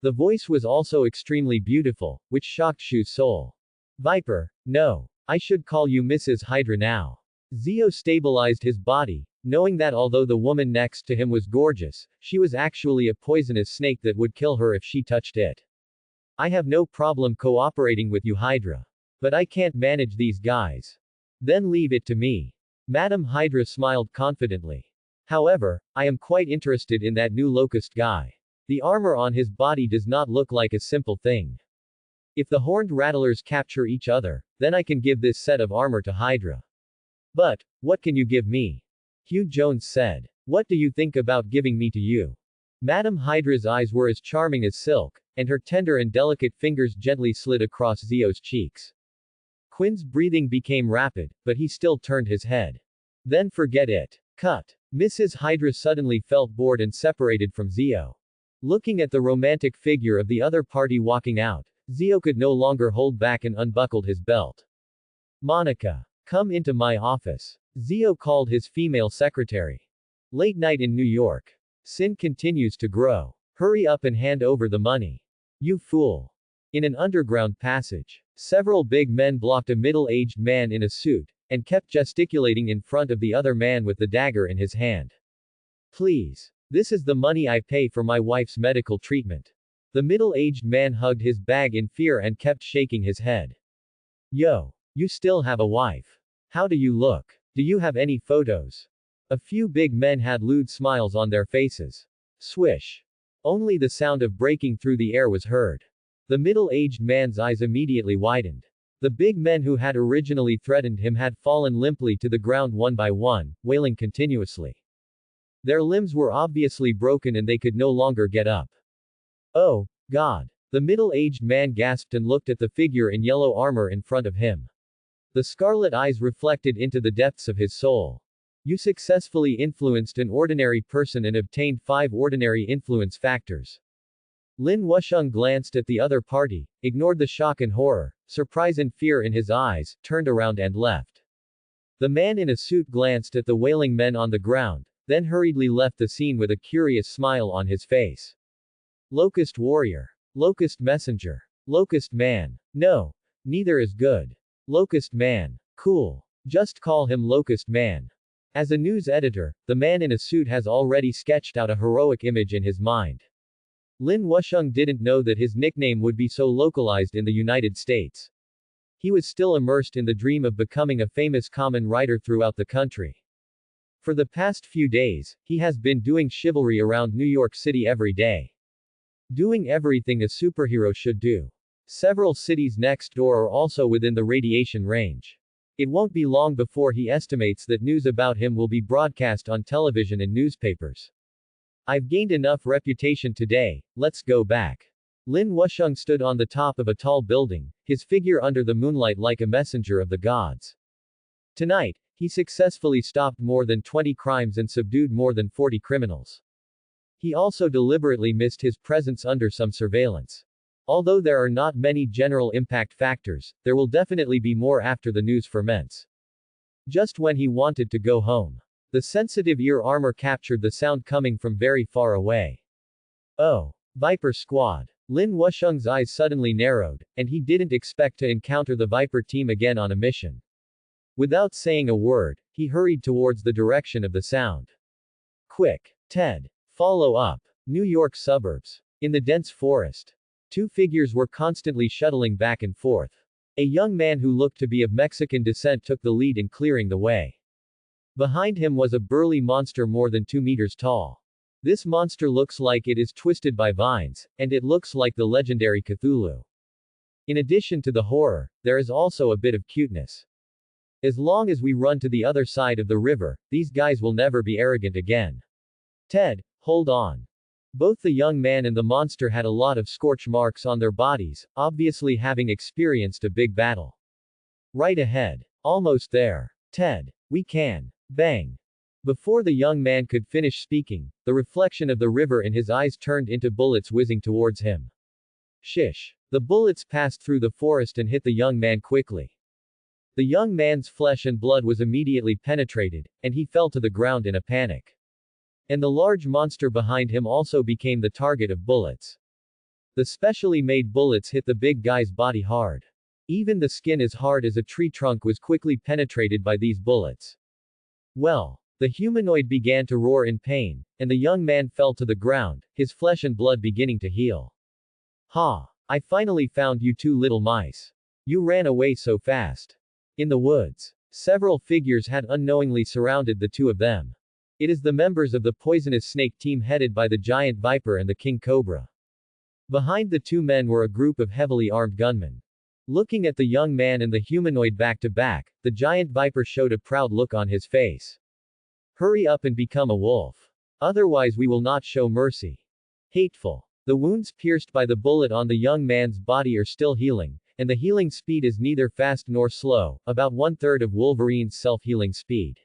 The voice was also extremely beautiful, which shocked Shu's soul. Viper, no. I should call you Mrs. Hydra now. Zio stabilized his body, knowing that although the woman next to him was gorgeous, she was actually a poisonous snake that would kill her if she touched it. I have no problem cooperating with you, Hydra. But I can't manage these guys. Then leave it to me. Madam Hydra smiled confidently. However, I am quite interested in that new locust guy. The armor on his body does not look like a simple thing. If the horned rattlers capture each other, then I can give this set of armor to Hydra. But, what can you give me? Hugh Jones said. What do you think about giving me to you? Madam Hydra's eyes were as charming as silk, and her tender and delicate fingers gently slid across Zio's cheeks. Quinn's breathing became rapid, but he still turned his head. Then forget it. Cut. Mrs. Hydra suddenly felt bored and separated from Zio. Looking at the romantic figure of the other party walking out, Zio could no longer hold back and unbuckled his belt. Monica. Come into my office. Zio called his female secretary. Late night in New York. Sin continues to grow. Hurry up and hand over the money. You fool. In an underground passage, several big men blocked a middle-aged man in a suit, and kept gesticulating in front of the other man with the dagger in his hand. Please. This is the money I pay for my wife's medical treatment. The middle-aged man hugged his bag in fear and kept shaking his head. Yo. You still have a wife. How do you look? Do you have any photos? A few big men had lewd smiles on their faces. Swish. Only the sound of breaking through the air was heard. The middle-aged man's eyes immediately widened. The big men who had originally threatened him had fallen limply to the ground one by one, wailing continuously. Their limbs were obviously broken and they could no longer get up. Oh, God. The middle-aged man gasped and looked at the figure in yellow armor in front of him. The scarlet eyes reflected into the depths of his soul. You successfully influenced an ordinary person and obtained 5 ordinary influence factors. Lin Wusheng glanced at the other party, ignored the shock and horror, surprise and fear in his eyes, turned around and left. The man in a suit glanced at the wailing men on the ground, then hurriedly left the scene with a curious smile on his face. Locust Warrior. Locust Messenger. Locust Man. No. Neither is good. Locust Man. Cool. Just call him Locust Man. As a news editor, the man in a suit has already sketched out a heroic image in his mind. Lin Wusheng didn't know that his nickname would be so localized in the United States. He was still immersed in the dream of becoming a famous Kamen writer throughout the country. For the past few days, he has been doing chivalry around New York City every day. Doing everything a superhero should do. Several cities next door are also within the radiation range. It won't be long before he estimates that news about him will be broadcast on television and newspapers. I've gained enough reputation today, let's go back. Lin Wusheng stood on the top of a tall building, his figure under the moonlight like a messenger of the gods. Tonight, he successfully stopped more than 20 crimes and subdued more than 40 criminals. He also deliberately missed his presence under some surveillance. Although there are not many general impact factors, there will definitely be more after the news ferments. Just when he wanted to go home, the sensitive ear armor captured the sound coming from very far away. Oh. Viper Squad. Lin Wusheng's eyes suddenly narrowed, and he didn't expect to encounter the Viper team again on a mission. Without saying a word, he hurried towards the direction of the sound. Quick. Ted. Follow up. New York suburbs. In the dense forest. 2 figures were constantly shuttling back and forth. A young man who looked to be of Mexican descent took the lead in clearing the way. Behind him was a burly monster more than 2 meters tall. This monster looks like it is twisted by vines, and it looks like the legendary Cthulhu. In addition to the horror, there is also a bit of cuteness. As long as we run to the other side of the river, these guys will never be arrogant again. Ted, hold on. Both the young man and the monster had a lot of scorch marks on their bodies, obviously having experienced a big battle. Right ahead. Almost there. Ted. We can. Bang. Before the young man could finish speaking, the reflection of the river in his eyes turned into bullets whizzing towards him. Shish. The bullets passed through the forest and hit the young man quickly. The young man's flesh and blood was immediately penetrated, and he fell to the ground in a panic. And the large monster behind him also became the target of bullets. The specially made bullets hit the big guy's body hard. Even the skin as hard as a tree trunk was quickly penetrated by these bullets. Well. The humanoid began to roar in pain, and the young man fell to the ground, his flesh and blood beginning to heal. Ha! I finally found you two little mice. You ran away so fast. In the woods, several figures had unknowingly surrounded the two of them. It is the members of the poisonous snake team headed by the giant viper and the king cobra. Behind the two men were a group of heavily armed gunmen. Looking at the young man and the humanoid back to back, the giant viper showed a proud look on his face. Hurry up and become a wolf. Otherwise we will not show mercy. Hateful. The wounds pierced by the bullet on the young man's body are still healing, and the healing speed is neither fast nor slow, about 1/3 of Wolverine's self-healing speed.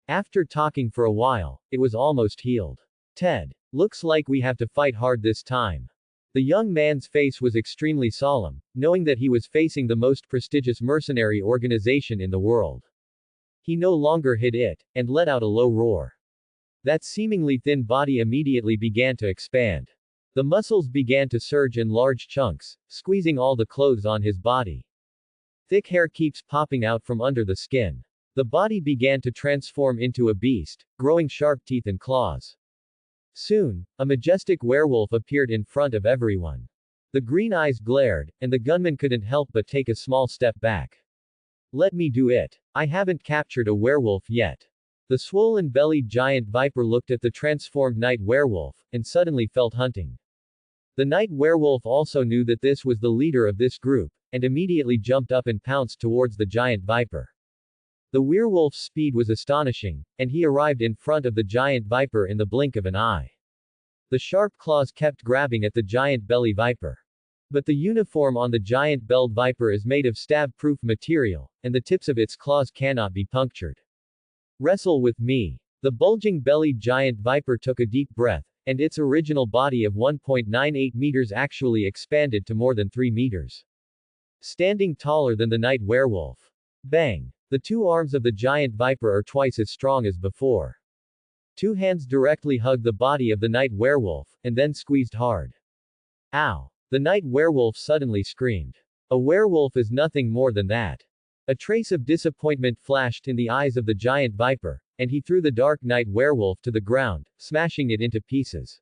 After talking for a while, it was almost healed. Ted. Looks like we have to fight hard this time. The young man's face was extremely solemn, knowing that he was facing the most prestigious mercenary organization in the world. He no longer hid it, and let out a low roar. That seemingly thin body immediately began to expand. The muscles began to surge in large chunks, squeezing all the clothes on his body. Thick hair keeps popping out from under the skin. The body began to transform into a beast, growing sharp teeth and claws. Soon, a majestic werewolf appeared in front of everyone. The green eyes glared, and the gunman couldn't help but take a small step back. Let me do it. I haven't captured a werewolf yet. The swollen-bellied giant viper looked at the transformed night werewolf, and suddenly felt hunting. The night werewolf also knew that this was the leader of this group, and immediately jumped up and pounced towards the giant viper. The werewolf's speed was astonishing, and he arrived in front of the giant viper in the blink of an eye. The sharp claws kept grabbing at the giant belly viper. But the uniform on the giant-belled viper is made of stab-proof material, and the tips of its claws cannot be punctured. Wrestle with me. The bulging-bellied giant viper took a deep breath, and its original body of 1.98 meters actually expanded to more than 3 meters. Standing taller than the night werewolf. Bang! The two arms of the giant viper are twice as strong as before. Two hands directly hugged the body of the night werewolf, and then squeezed hard. Ow! The night werewolf suddenly screamed. A werewolf is nothing more than that. A trace of disappointment flashed in the eyes of the giant viper, and he threw the dark night werewolf to the ground, smashing it into pieces.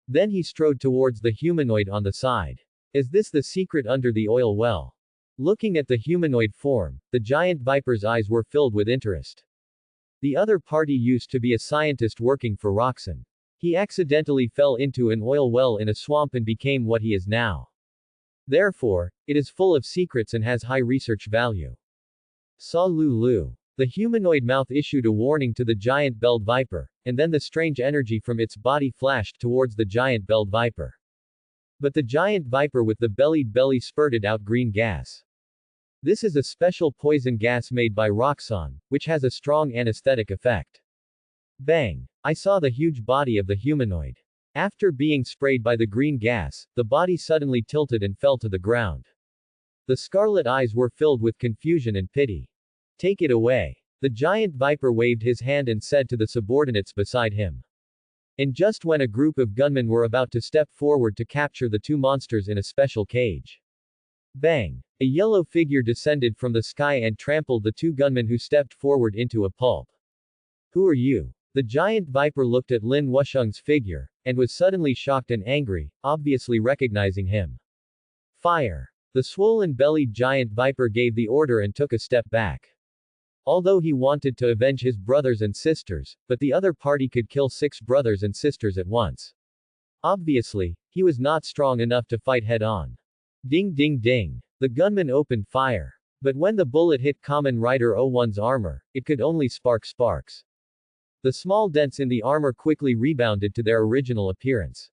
Then he strode towards the humanoid on the side. Is this the secret under the oil well? Looking at the humanoid form, the giant viper's eyes were filled with interest. The other party used to be a scientist working for Roxanne. He accidentally fell into an oil well in a swamp and became what he is now. Therefore, it is full of secrets and has high research value. Saw Lulu. The humanoid mouth issued a warning to the giant-belled viper, and then the strange energy from its body flashed towards the giant-belled viper. But the giant viper with the bellied belly spurted out green gas. This is a special poison gas made by Roxanne, which has a strong anesthetic effect. Bang! I saw the huge body of the humanoid. After being sprayed by the green gas, the body suddenly tilted and fell to the ground. The scarlet eyes were filled with confusion and pity. Take it away. The giant viper waved his hand and said to the subordinates beside him. And just when a group of gunmen were about to step forward to capture the two monsters in a special cage. Bang! A yellow figure descended from the sky and trampled the two gunmen who stepped forward into a pulp. Who are you? The giant viper looked at Lin Wusheng's figure, and was suddenly shocked and angry, obviously recognizing him. Fire! The swollen-bellied giant viper gave the order and took a step back. Although he wanted to avenge his brothers and sisters, but the other party could kill 6 brothers and sisters at once. Obviously, he was not strong enough to fight head-on. Ding ding ding. The gunman opened fire. But when the bullet hit Kamen Rider 01's armor, it could only spark sparks. The small dents in the armor quickly rebounded to their original appearance.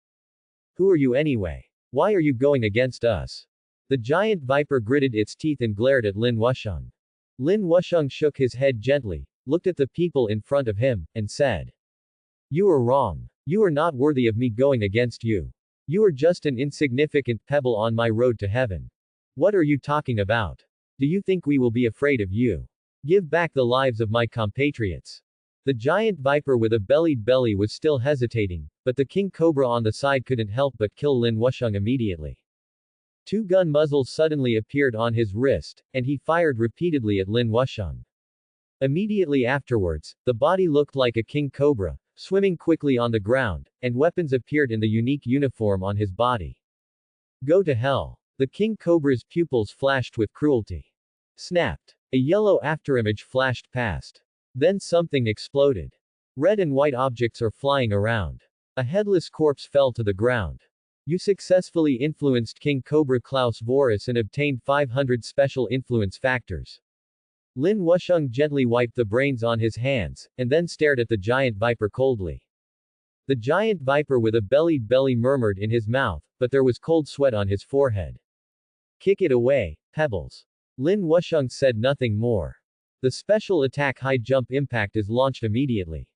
Who are you anyway? Why are you going against us? The giant viper gritted its teeth and glared at Lin Wusheng. Lin Wusheng shook his head gently, looked at the people in front of him, and said. You are wrong. You are not worthy of me going against you. You are just an insignificant pebble on my road to heaven. What are you talking about? Do you think we will be afraid of you? Give back the lives of my compatriots. The giant viper with a bellied belly was still hesitating, but the king cobra on the side couldn't help but kill Lin Wusheng immediately. 2 gun muzzles suddenly appeared on his wrist, and he fired repeatedly at Lin Wusheng. Immediately afterwards, the body looked like a king cobra, swimming quickly on the ground, and weapons appeared in the unique uniform on his body. Go to hell. The king cobra's pupils flashed with cruelty. Snapped. A yellow afterimage flashed past. Then something exploded. Red and white objects are flying around. A headless corpse fell to the ground. You successfully influenced King Cobra Klaus Voris and obtained 500 special influence factors. Lin Wusheng gently wiped the brains on his hands, and then stared at the giant viper coldly. The giant viper with a bellied belly murmured in his mouth, but there was cold sweat on his forehead. Kick it away, Pebbles. Lin Wusheng said nothing more. The special attack high jump impact is launched immediately.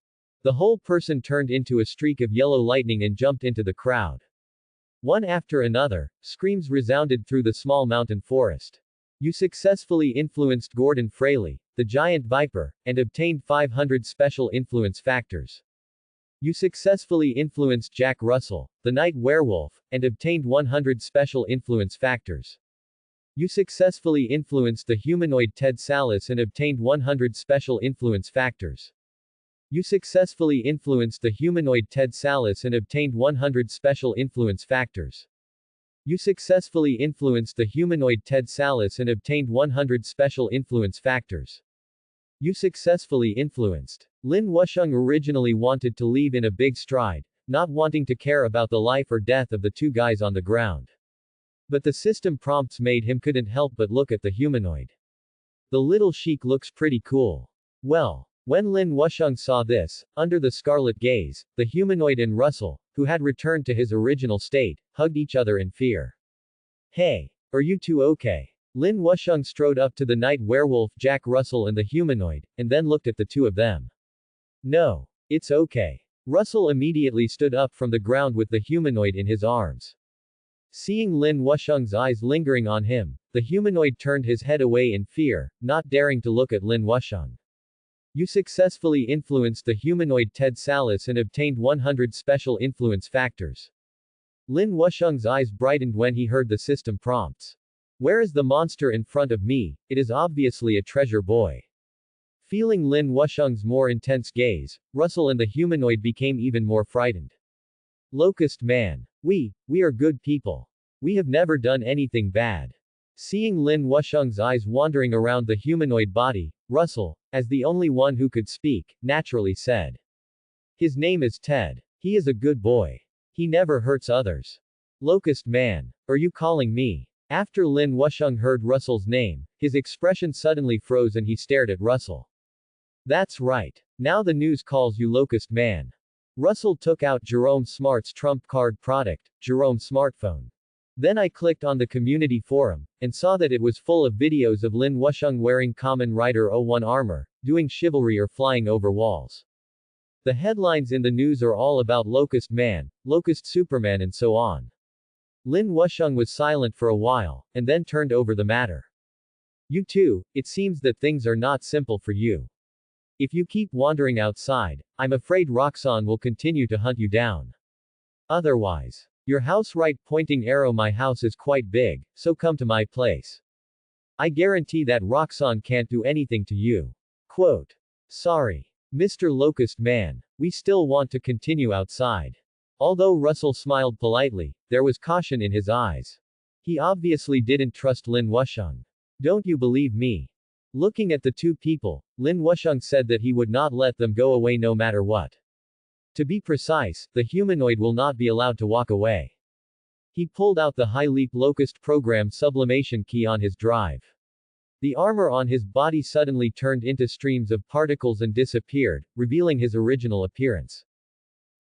The whole person turned into a streak of yellow lightning and jumped into the crowd. One after another, screams resounded through the small mountain forest. You successfully influenced Gordon Fraley, the giant viper, and obtained 500 special influence factors. You successfully influenced Jack Russell, the night werewolf, and obtained 100 special influence factors. You successfully influenced the humanoid Ted Salas and obtained 100 special influence factors. You successfully influenced the humanoid Ted Salas and obtained 100 special influence factors. You successfully influenced the humanoid Ted Salas and obtained 100 special influence factors. You successfully influenced. Lin Wusheng originally wanted to leave in a big stride, not wanting to care about the life or death of the two guys on the ground. But the system prompts made him couldn't help but look at the humanoid. The little sheik looks pretty cool. Well, when Lin Wusheng saw this, under the scarlet gaze, the humanoid and Russell, who had returned to his original state, hugged each other in fear. Hey, are you two okay? Lin Wusheng strode up to the night werewolf Jack Russell and the humanoid, and then looked at the two of them. No, it's okay. Russell immediately stood up from the ground with the humanoid in his arms. Seeing Lin Wusheng's eyes lingering on him, the humanoid turned his head away in fear, not daring to look at Lin Wusheng. You successfully influenced the humanoid Ted Salas and obtained 100 special influence factors. Lin Wusheng's eyes brightened when he heard the system prompts. Where is the monster in front of me? It is obviously a treasure boy. Feeling Lin Wusheng's more intense gaze, Russell and the humanoid became even more frightened. Locust Man. We are good people. We have never done anything bad. Seeing Lin Wusheng's eyes wandering around the humanoid body, Russell, as the only one who could speak, naturally said. His name is Ted. He is a good boy. He never hurts others. Locust Man. Are you calling me? After Lin Wusheng heard Russell's name, his expression suddenly froze and he stared at Russell. That's right. Now the news calls you Locust Man. Russell took out Jerome Smart's trump card product, Jerome Smartphone. Then I clicked on the community forum, and saw that it was full of videos of Lin Wusheng wearing Kamen Rider 01 armor, doing chivalry or flying over walls. The headlines in the news are all about Locust Man, Locust Superman and so on. Lin Wusheng was silent for a while, and then turned over the matter. You too, it seems that things are not simple for you. If you keep wandering outside, I'm afraid Roxanne will continue to hunt you down. Otherwise, your house right pointing arrow my house is quite big, so come to my place. I guarantee that Roxanne can't do anything to you. Quote. Sorry. Mr. Locust Man. We still want to continue outside. Although Russell smiled politely, there was caution in his eyes. He obviously didn't trust Lin Wusheng. Don't you believe me? Looking at the two people, Lin Wusheng said that he would not let them go away no matter what. To be precise, the humanoid will not be allowed to walk away. He pulled out the High Leap Locust program sublimation key on his drive. The armor on his body suddenly turned into streams of particles and disappeared, revealing his original appearance.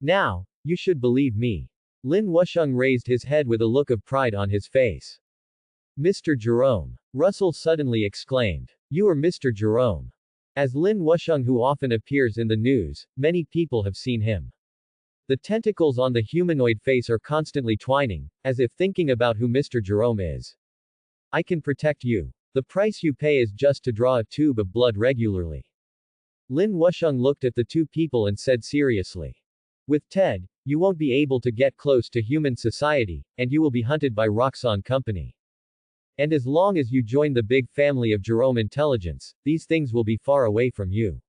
Now, you should believe me. Lin Wusheng raised his head with a look of pride on his face. Mr. Jerome. Russell suddenly exclaimed. You are Mr. Jerome. As Lin Wusheng, who often appears in the news, many people have seen him. The tentacles on the humanoid face are constantly twining, as if thinking about who Mr. Jerome is. I can protect you. The price you pay is just to draw a tube of blood regularly. Lin Wusheng looked at the two people and said seriously. With Ted, you won't be able to get close to human society, and you will be hunted by Roxanne Company. And as long as you join the big family of Jerome Intelligence, these things will be far away from you.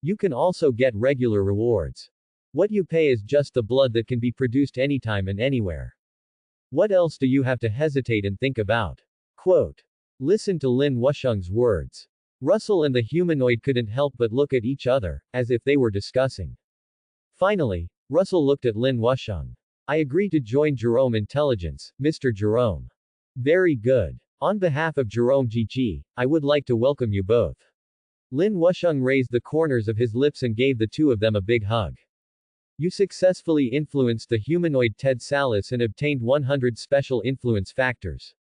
You can also get regular rewards. What you pay is just the blood that can be produced anytime and anywhere. What else do you have to hesitate and think about? Quote. Listen to Lin Wusheng's words. Russell and the humanoid couldn't help but look at each other, as if they were discussing. Finally, Russell looked at Lin Wusheng. I agree to join Jerome Intelligence, Mr. Jerome. Very good. On behalf of Jerome GG, I would like to welcome you both. Lin Wusheng raised the corners of his lips and gave the two of them a big hug. You successfully influenced the humanoid Ted Salas and obtained 100 special influence factors.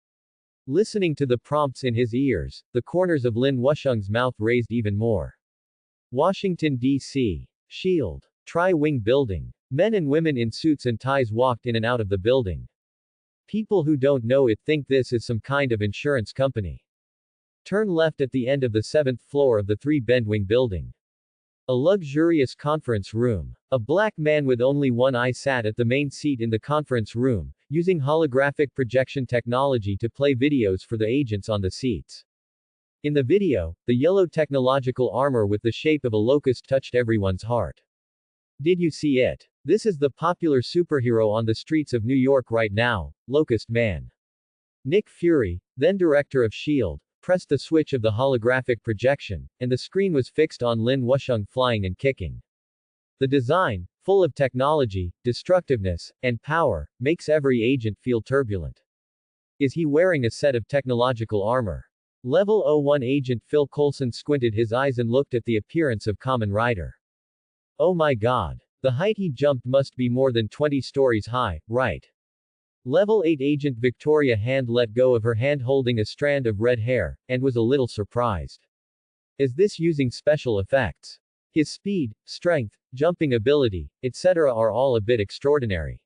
Listening to the prompts in his ears, the corners of Lin Wusheng's mouth raised even more. Washington, D.C. Shield. Tri-Wing Building. Men and women in suits and ties walked in and out of the building. People who don't know it think this is some kind of insurance company. Turn left at the end of the 7th floor of the 3-Bendwing building. A luxurious conference room. A black man with only one eye sat at the main seat in the conference room, using holographic projection technology to play videos for the agents on the seats. In the video, the yellow technological armor with the shape of a locust touched everyone's heart. Did you see it? This is the popular superhero on the streets of New York right now, Locust Man. Nick Fury, then director of S.H.I.E.L.D., pressed the switch of the holographic projection, and the screen was fixed on Lin Wusheng flying and kicking. The design, full of technology, destructiveness, and power, makes every agent feel turbulent. Is he wearing a set of technological armor? Level 01 agent Phil Coulson squinted his eyes and looked at the appearance of Kamen Rider. Oh my god. The height he jumped must be more than 20 stories high, right? Level 8 agent Victoria Hand let go of her hand holding a strand of red hair, and was a little surprised. Is this using special effects? His speed, strength, jumping ability, etc. are all a bit extraordinary.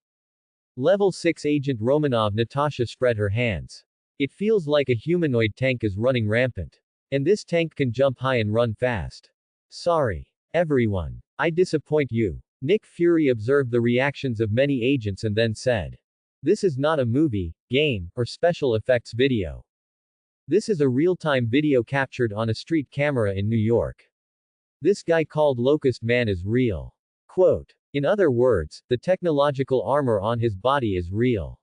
Level 6 agent Romanov Natasha spread her hands. It feels like a humanoid tank is running rampant. And this tank can jump high and run fast. Sorry. Everyone. I disappoint you. Nick Fury observed the reactions of many agents and then said. This is not a movie, game, or special effects video. This is a real-time video captured on a street camera in New York. This guy called Locust Man is real. Quote. In other words, the technological armor on his body is real.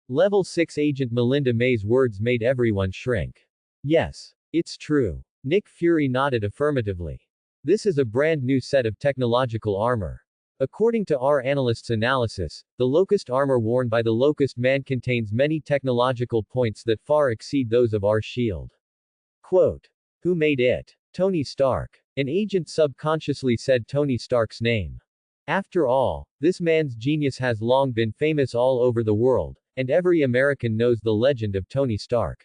Level 6 agent Melinda May's words made everyone shrink. Yes. It's true. Nick Fury nodded affirmatively. This is a brand new set of technological armor. According to our analyst's analysis, the Locust armor worn by the Locust Man contains many technological points that far exceed those of our shield. Quote. Who made it? Tony Stark. An agent subconsciously said Tony Stark's name. After all, this man's genius has long been famous all over the world, and every American knows the legend of Tony Stark.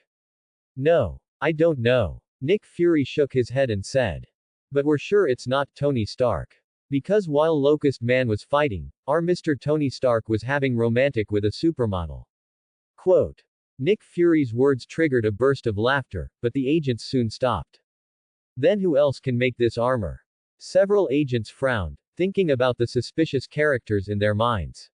No. I don't know. Nick Fury shook his head and said. But we're sure it's not Tony Stark. Because while Locust Man was fighting, our Mr. Tony Stark was having romantic with a supermodel. Quote. Nick Fury's words triggered a burst of laughter, but the agents soon stopped. Then who else can make this armor? Several agents frowned, thinking about the suspicious characters in their minds.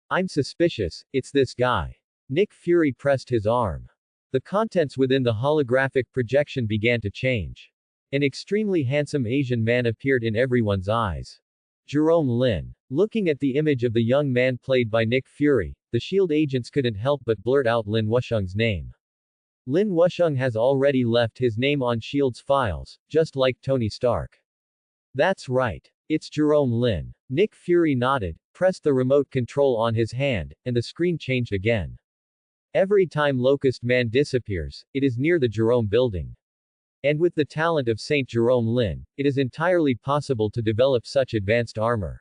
I'm suspicious, it's this guy. Nick Fury pressed his arm. The contents within the holographic projection began to change. An extremely handsome Asian man appeared in everyone's eyes. Jerome Lin. Looking at the image of the young man played by Nick Fury, the S.H.I.E.L.D. agents couldn't help but blurt out Lin Wusheng's name. Lin Wusheng has already left his name on S.H.I.E.L.D.'s files, just like Tony Stark. That's right. It's Jerome Lin. Nick Fury nodded, pressed the remote control on his hand, and the screen changed again. Every time Locust Man disappears, it is near the Jerome building. And with the talent of Saint Jerome Lin, it is entirely possible to develop such advanced armor.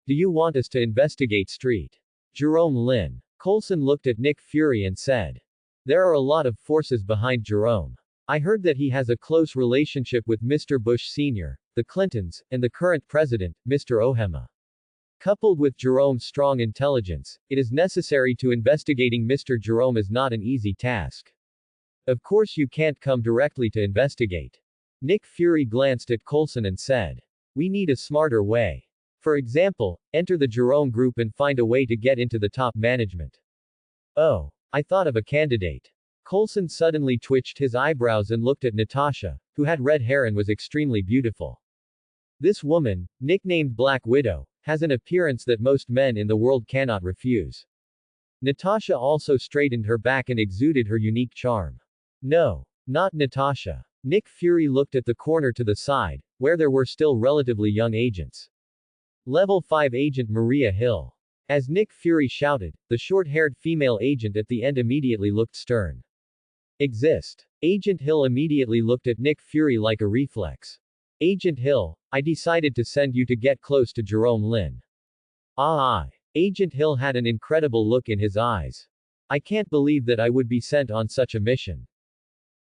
Do you want us to investigate Street? Jerome Lin. Coulson looked at Nick Fury and said. There are a lot of forces behind Jerome. I heard that he has a close relationship with Mr. Bush Sr., the Clintons, and the current president, Mr. Ohema. Coupled with Jerome's strong intelligence, it is necessary to investigating Mr. Jerome is not an easy task. Of course you can't come directly to investigate. Nick Fury glanced at Coulson and said. We need a smarter way. For example, enter the Jerome group and find a way to get into the top management. Oh. I thought of a candidate. Coulson suddenly twitched his eyebrows and looked at Natasha, who had red hair and was extremely beautiful. This woman, nicknamed Black Widow, has an appearance that most men in the world cannot refuse. Natasha also straightened her back and exuded her unique charm. No. Not Natasha. Nick Fury looked at the corner to the side, where there were still relatively young agents. Level 5 Agent Maria Hill. As Nick Fury shouted, the short-haired female agent at the end immediately looked stern. Exist. Agent Hill immediately looked at Nick Fury like a reflex. Agent Hill, I decided to send you to get close to Jerome Lin. Agent Hill had an incredible look in his eyes. I can't believe that I would be sent on such a mission.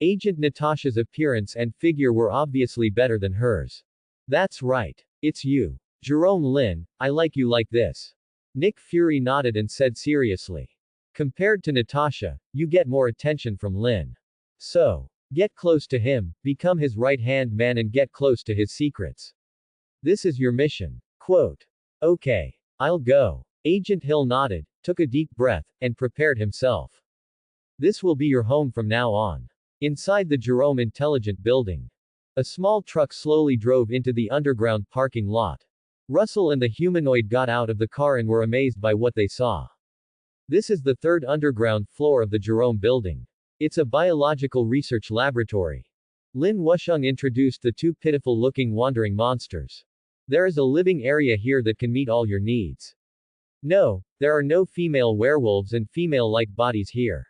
Agent Natasha's appearance and figure were obviously better than hers. That's right. It's you. Jerome Lin, I like you like this. Nick Fury nodded and said seriously. Compared to Natasha, you get more attention from Lin. So, get close to him, become his right-hand man and get close to his secrets. This is your mission. Quote. Okay. I'll go. Agent Hill nodded, took a deep breath, and prepared himself. This will be your home from now on. Inside the Jerome Intelligent Building. A small truck slowly drove into the underground parking lot. Russell and the humanoid got out of the car and were amazed by what they saw. This is the third underground floor of the Jerome Building. It's a biological research laboratory. Lin Wusheng introduced the two pitiful-looking wandering monsters. There is a living area here that can meet all your needs. No, there are no female werewolves and female-like bodies here.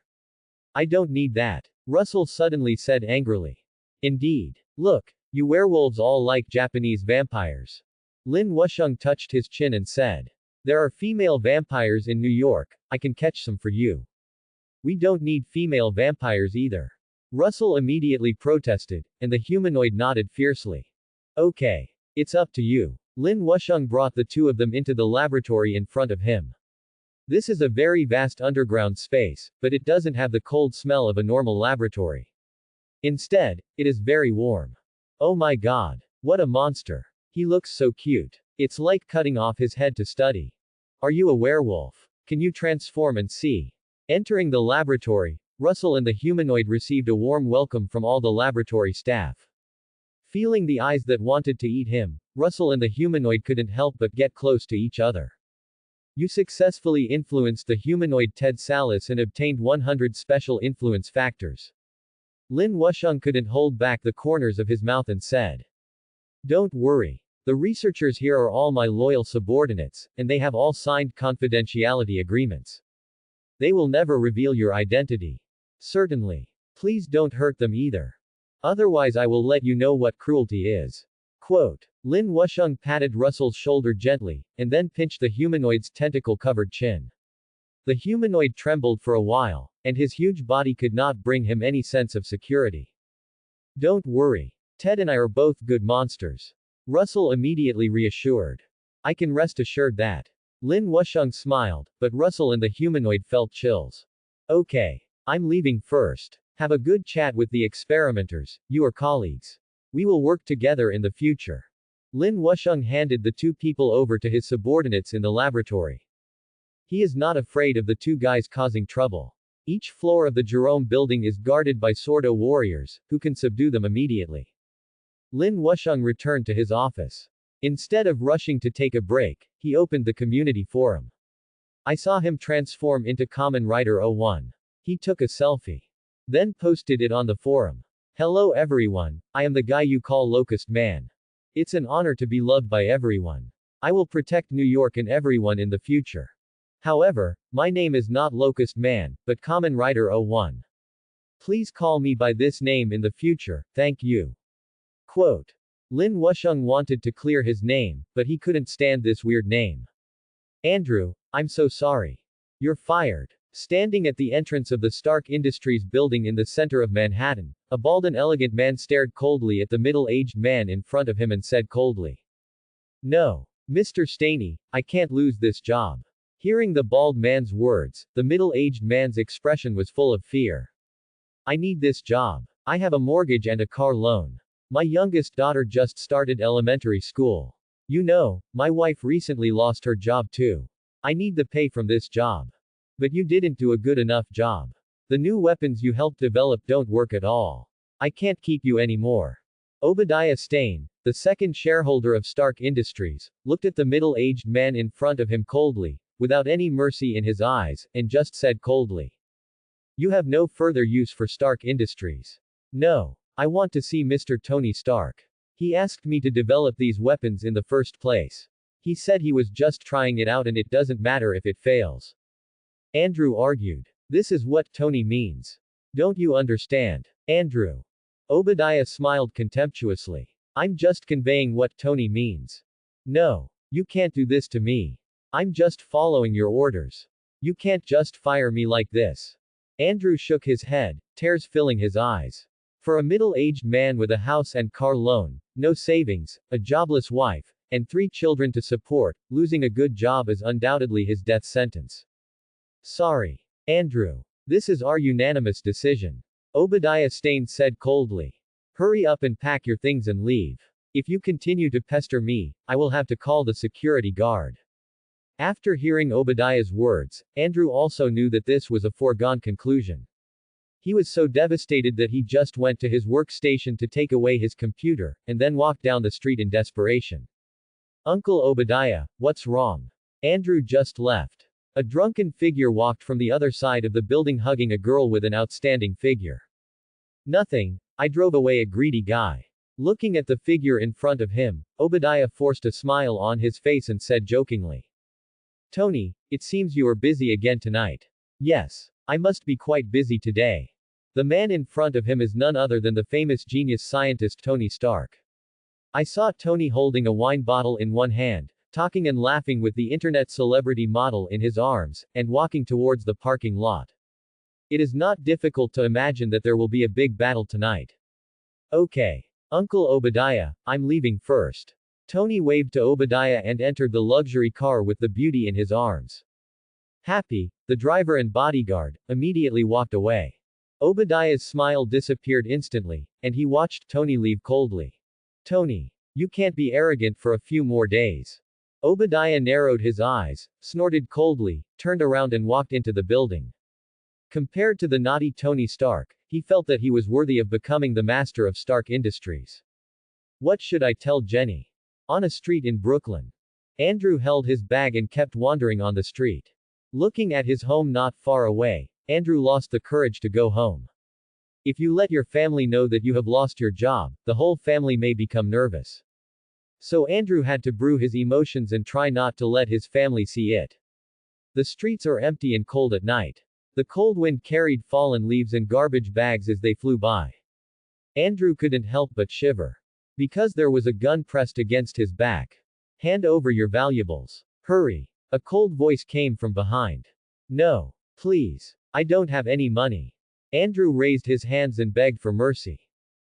I don't need that. Russell suddenly said angrily. Indeed. Look, you werewolves all like Japanese vampires. Lin Wusheng touched his chin and said. There are female vampires in New York, I can catch some for you. We don't need female vampires either. Russell immediately protested, and the humanoid nodded fiercely. Okay. It's up to you. Lin Wusheng brought the two of them into the laboratory in front of him. This is a very vast underground space, but it doesn't have the cold smell of a normal laboratory. Instead, it is very warm. Oh my god. What a monster. He looks so cute. It's like cutting off his head to study. Are you a werewolf? Can you transform and see? Entering the laboratory, Russell and the humanoid received a warm welcome from all the laboratory staff. Feeling the eyes that wanted to eat him, Russell and the humanoid couldn't help but get close to each other. You successfully influenced the humanoid Ted Salas and obtained 100 special influence factors. Lin Wusheng couldn't hold back the corners of his mouth and said. Don't worry. The researchers here are all my loyal subordinates, and they have all signed confidentiality agreements. They will never reveal your identity. Certainly. Please don't hurt them either. Otherwise I will let you know what cruelty is. Quote. Lin Wusheng patted Russell's shoulder gently, and then pinched the humanoid's tentacle-covered chin. The humanoid trembled for a while, and his huge body could not bring him any sense of security. Don't worry. Ted and I are both good monsters. Russell immediately reassured. I can rest assured that. Lin Wusheng smiled, but Russell and the humanoid felt chills. Okay. I'm leaving first. Have a good chat with the experimenters, you are colleagues. We will work together in the future. Lin Wusheng handed the two people over to his subordinates in the laboratory. He is not afraid of the two guys causing trouble. Each floor of the Jerome building is guarded by Sordo warriors, who can subdue them immediately. Lin Wusheng returned to his office. Instead of rushing to take a break, he opened the community forum. I saw him transform into Kamen Rider 01. He took a selfie. Then posted it on the forum. Hello everyone, I am the guy you call Locust Man. It's an honor to be loved by everyone. I will protect New York and everyone in the future. However, my name is not Locust Man, but Kamen Rider 01. Please call me by this name in the future, thank you. Quote. Lin Wusheng wanted to clear his name, but he couldn't stand this weird name. Andrew, I'm so sorry. You're fired. Standing at the entrance of the Stark Industries building in the center of Manhattan, a bald and elegant man stared coldly at the middle-aged man in front of him and said coldly. No. Mr. Staney, I can't lose this job. Hearing the bald man's words, the middle-aged man's expression was full of fear. I need this job. I have a mortgage and a car loan. My youngest daughter just started elementary school. You know, my wife recently lost her job too. I need the pay from this job. But you didn't do a good enough job. The new weapons you helped develop don't work at all. I can't keep you anymore. Obadiah Stane, the second shareholder of Stark Industries, looked at the middle-aged man in front of him coldly, without any mercy in his eyes, and just said coldly, "You have no further use for Stark Industries." "No. I want to see Mr. Tony Stark. He asked me to develop these weapons in the first place. He said he was just trying it out and it doesn't matter if it fails." Andrew argued. "This is what Tony means. Don't you understand, Andrew?" Obadiah smiled contemptuously. "I'm just conveying what Tony means. No. You can't do this to me. I'm just following your orders. You can't just fire me like this." Andrew shook his head, tears filling his eyes. For a middle-aged man with a house and car loan, no savings, a jobless wife, and 3 children to support, losing a good job is undoubtedly his death sentence. "Sorry, Andrew. This is our unanimous decision." Obadiah Stane said coldly. "Hurry up and pack your things and leave. If you continue to pester me, I will have to call the security guard." After hearing Obadiah's words, Andrew also knew that this was a foregone conclusion. He was so devastated that he just went to his workstation to take away his computer, and then walked down the street in desperation. "Uncle Obadiah, what's wrong?" Andrew just left. A drunken figure walked from the other side of the building hugging a girl with an outstanding figure. "Nothing. I drove away a greedy guy." Looking at the figure in front of him, Obadiah forced a smile on his face and said jokingly, "Tony, it seems you are busy again tonight." "Yes. I must be quite busy today." The man in front of him is none other than the famous genius scientist Tony Stark. I saw Tony holding a wine bottle in one hand, talking and laughing with the internet celebrity model in his arms, and walking towards the parking lot. It is not difficult to imagine that there will be a big battle tonight. "Okay. Uncle Obadiah, I'm leaving first." Tony waved to Obadiah and entered the luxury car with the beauty in his arms. Happy, the driver and bodyguard immediately walked away. Obadiah's smile disappeared instantly, and he watched Tony leave coldly. "Tony, you can't be arrogant for a few more days." Obadiah narrowed his eyes, snorted coldly, turned around and walked into the building. Compared to the naughty Tony Stark, he felt that he was worthy of becoming the master of Stark Industries. "What should I tell Jenny?" On a street in Brooklyn. Andrew held his bag and kept wandering on the street. Looking at his home not far away, Andrew lost the courage to go home. If you let your family know that you have lost your job, the whole family may become nervous. So Andrew had to brew his emotions and try not to let his family see it. The streets are empty and cold at night. The cold wind carried fallen leaves and garbage bags as they flew by. Andrew couldn't help but shiver. Because there was a gun pressed against his back. "Hand over your valuables. Hurry." A cold voice came from behind. "No. Please. I don't have any money." Andrew raised his hands and begged for mercy.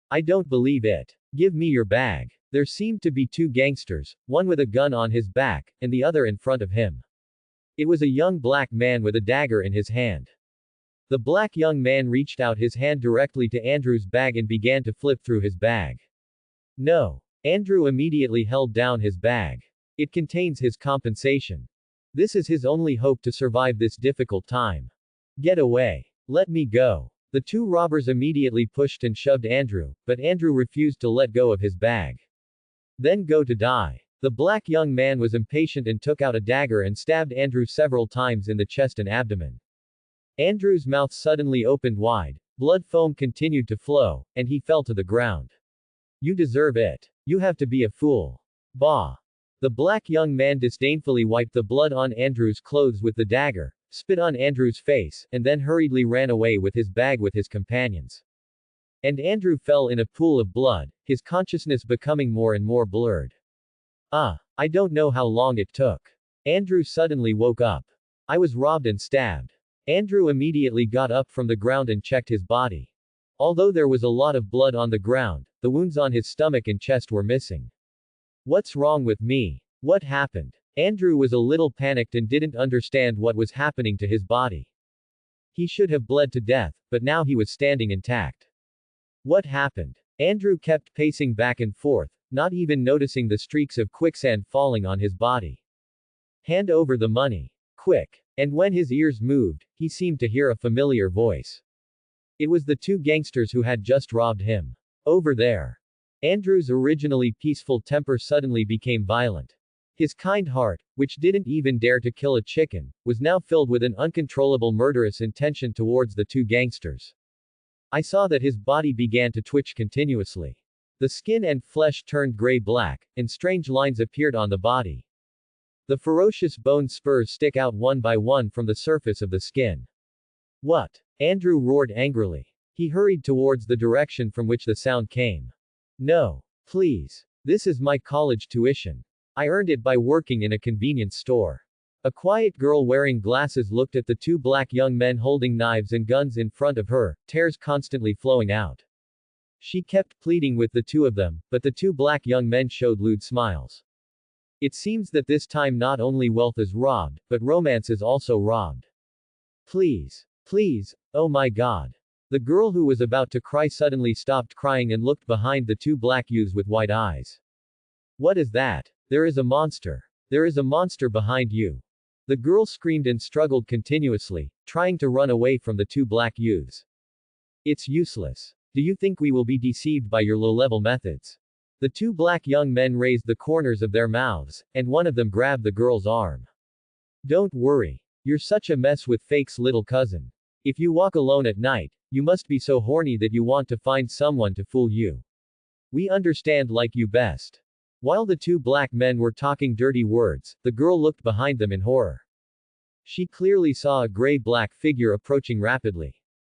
"I don't believe it. Give me your bag." There seemed to be 2 gangsters, one with a gun on his back, and the other in front of him. It was a young black man with a dagger in his hand. The black young man reached out his hand directly to Andrew's bag and began to flip through his bag. "No." Andrew immediately held down his bag. "It contains his compensation. This is his only hope to survive this difficult time. Get away. Let me go." The 2 robbers immediately pushed and shoved Andrew, but Andrew refused to let go of his bag. "Then go to die." The black young man was impatient and took out a dagger and stabbed Andrew several times in the chest and abdomen. Andrew's mouth suddenly opened wide, blood foam continued to flow, and he fell to the ground. "You deserve it. You have to be a fool." "Bah." The black young man disdainfully wiped the blood on Andrew's clothes with the dagger, spit on Andrew's face, and then hurriedly ran away with his bag with his companions. And Andrew fell in a pool of blood, his consciousness becoming more and more blurred. I don't know how long it took. Andrew suddenly woke up. "I was robbed and stabbed." Andrew immediately got up from the ground and checked his body. Although there was a lot of blood on the ground, the wounds on his stomach and chest were missing. "What's wrong with me? What happened?" Andrew was a little panicked and didn't understand what was happening to his body. He should have bled to death, but now he was standing intact. What happened? Andrew kept pacing back and forth, not even noticing the streaks of quicksand falling on his body. "Hand over the money. Quick." And when his ears moved, he seemed to hear a familiar voice. It was the 2 gangsters who had just robbed him. "Over there." Andrew's originally peaceful temper suddenly became violent. His kind heart, which didn't even dare to kill a chicken, was now filled with an uncontrollable murderous intention towards the two gangsters. I saw that his body began to twitch continuously. The skin and flesh turned gray-black, and strange lines appeared on the body. The ferocious bone spurs stick out one by one from the surface of the skin. What? Andrew roared angrily. He hurried towards the direction from which the sound came. No. Please. This is my college tuition. I earned it by working in a convenience store. A quiet girl wearing glasses looked at the two black young men holding knives and guns in front of her, tears constantly flowing out. She kept pleading with the two of them, but the two black young men showed lewd smiles. It seems that this time not only wealth is robbed, but romance is also robbed. Please. Please, oh my God. The girl who was about to cry suddenly stopped crying and looked behind the two black youths with wide eyes. What is that? There is a monster. There is a monster behind you. The girl screamed and struggled continuously, trying to run away from the two black youths. It's useless. Do you think we will be deceived by your low-level methods? The two black young men raised the corners of their mouths, and one of them grabbed the girl's arm. Don't worry. You're such a mess with Fake's little cousin. If you walk alone at night, you must be so horny that you want to find someone to fool you. We understand like you best. While the two black men were talking dirty words, the girl looked behind them in horror. She clearly saw a gray-black figure approaching rapidly.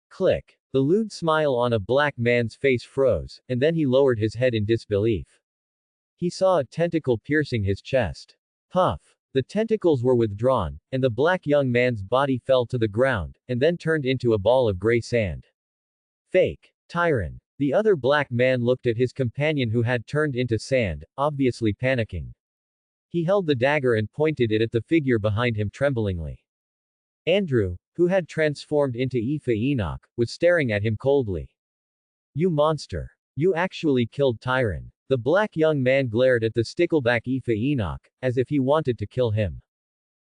Click. The lewd smile on a black man's face froze, and then he lowered his head in disbelief. He saw a tentacle piercing his chest. Puff. The tentacles were withdrawn, and the black young man's body fell to the ground, and then turned into a ball of gray sand. Fake. Tyron. The other black man looked at his companion who had turned into sand, obviously panicking. He held the dagger and pointed it at the figure behind him tremblingly. Andrew, who had transformed into Aoife Enoch, was staring at him coldly. You monster. You actually killed Tyron. The black young man glared at the stickleback Aoife Enoch, as if he wanted to kill him.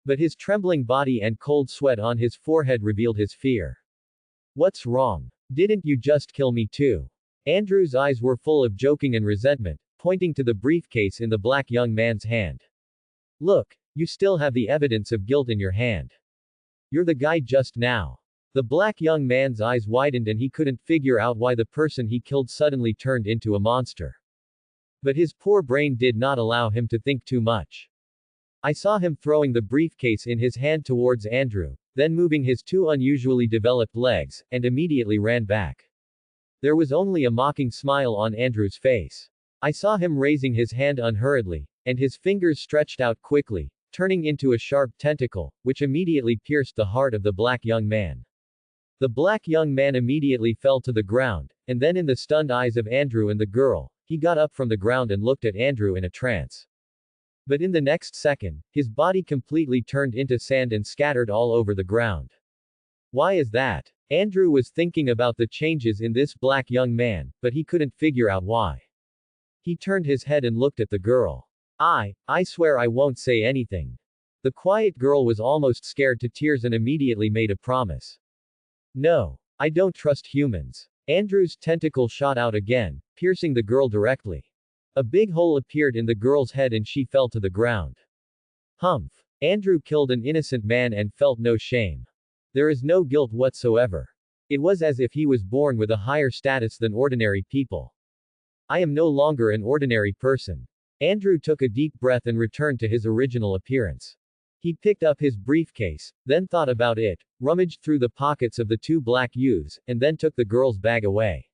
But his trembling body and cold sweat on his forehead revealed his fear. What's wrong? Didn't you just kill me too? Andrew's eyes were full of joking and resentment, pointing to the briefcase in the black young man's hand. Look, you still have the evidence of guilt in your hand. You're the guy just now. The black young man's eyes widened and he couldn't figure out why the person he killed suddenly turned into a monster. But his poor brain did not allow him to think too much. I saw him throwing the briefcase in his hand towards Andrew, then moving his two unusually developed legs, and immediately ran back. There was only a mocking smile on Andrew's face. I saw him raising his hand unhurriedly, and his fingers stretched out quickly, turning into a sharp tentacle, which immediately pierced the heart of the black young man. The black young man immediately fell to the ground, and then in the stunned eyes of Andrew and the girl, he got up from the ground and looked at Andrew in a trance. But in the next second, his body completely turned into sand and scattered all over the ground. Why is that? Andrew was thinking about the changes in this black young man, but he couldn't figure out why. He turned his head and looked at the girl. I swear I won't say anything. The quiet girl was almost scared to tears and immediately made a promise. No. I don't trust humans. Andrew's tentacle shot out again, piercing the girl directly. A big hole appeared in the girl's head and she fell to the ground. Humph. Andrew killed an innocent man and felt no shame. There is no guilt whatsoever. It was as if he was born with a higher status than ordinary people. I am no longer an ordinary person. Andrew took a deep breath and returned to his original appearance. He picked up his briefcase, then thought about it, rummaged through the pockets of the two black youths, and then took the girl's bag away.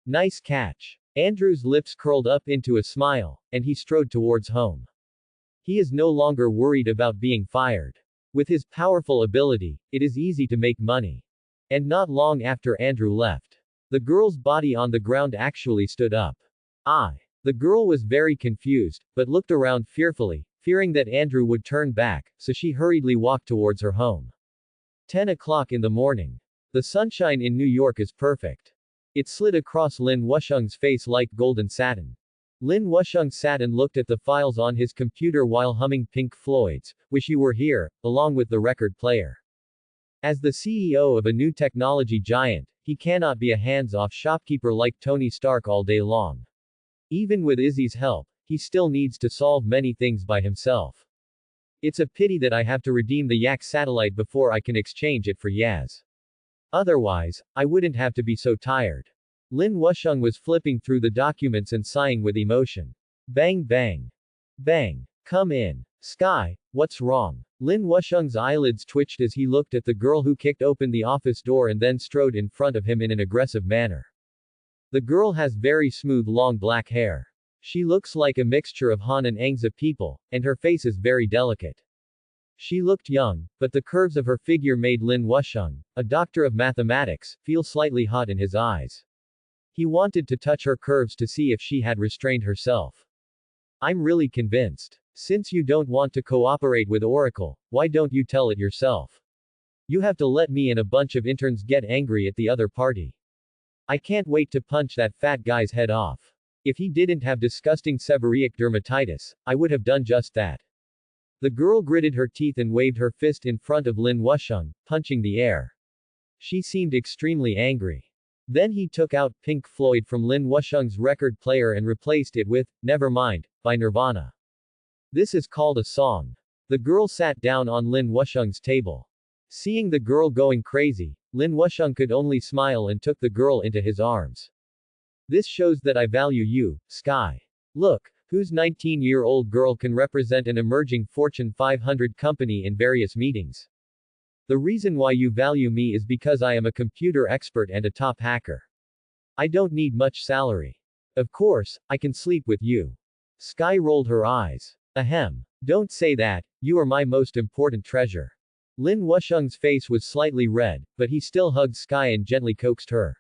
Nice catch. Andrew's lips curled up into a smile, and he strode towards home. He is no longer worried about being fired. With his powerful ability, it is easy to make money. And not long after Andrew left, the girl's body on the ground actually stood up. The girl was very confused, but looked around fearfully, fearing that Andrew would turn back, so she hurriedly walked towards her home. 10 o'clock in the morning. The sunshine in New York is perfect. It slid across Lin Wusheng's face like golden satin. Lin Wusheng sat and looked at the files on his computer while humming Pink Floyd's Wish You Were Here, along with the record player. As the CEO of a new technology giant, he cannot be a hands-off shopkeeper like Tony Stark all day long. Even with Izzy's help, he still needs to solve many things by himself. It's a pity that I have to redeem the Yak satellite before I can exchange it for Yaz. Otherwise, I wouldn't have to be so tired. Lin Wusheng was flipping through the documents and sighing with emotion. Bang bang. Bang. Come in. Sky, what's wrong? Lin Wusheng's eyelids twitched as he looked at the girl who kicked open the office door and then strode in front of him in an aggressive manner. The girl has very smooth long black hair. She looks like a mixture of Han and Angza people, and her face is very delicate. She looked young, but the curves of her figure made Lin Wusheng, a doctor of mathematics, feel slightly hot in his eyes. He wanted to touch her curves to see if she had restrained herself. I'm really convinced. Since you don't want to cooperate with Oracle, why don't you tell it yourself? You have to let me and a bunch of interns get angry at the other party. I can't wait to punch that fat guy's head off. If he didn't have disgusting seborrheic dermatitis, I would have done just that. The girl gritted her teeth and waved her fist in front of Lin Wusheng, punching the air. She seemed extremely angry. Then he took out Pink Floyd from Lin Wusheng's record player and replaced it with Never Mind, by Nirvana. This is called a song. The girl sat down on Lin Wusheng's table. Seeing the girl going crazy, Lin Wusheng could only smile and took the girl into his arms. This shows that I value you, Sky. Look, whose 19-year-old girl can represent an emerging Fortune 500 company in various meetings? The reason why you value me is because I am a computer expert and a top hacker. I don't need much salary. Of course, I can sleep with you. Sky rolled her eyes. Ahem. Don't say that, you are my most important treasure. Lin Wusheng's face was slightly red, but he still hugged Sky and gently coaxed her.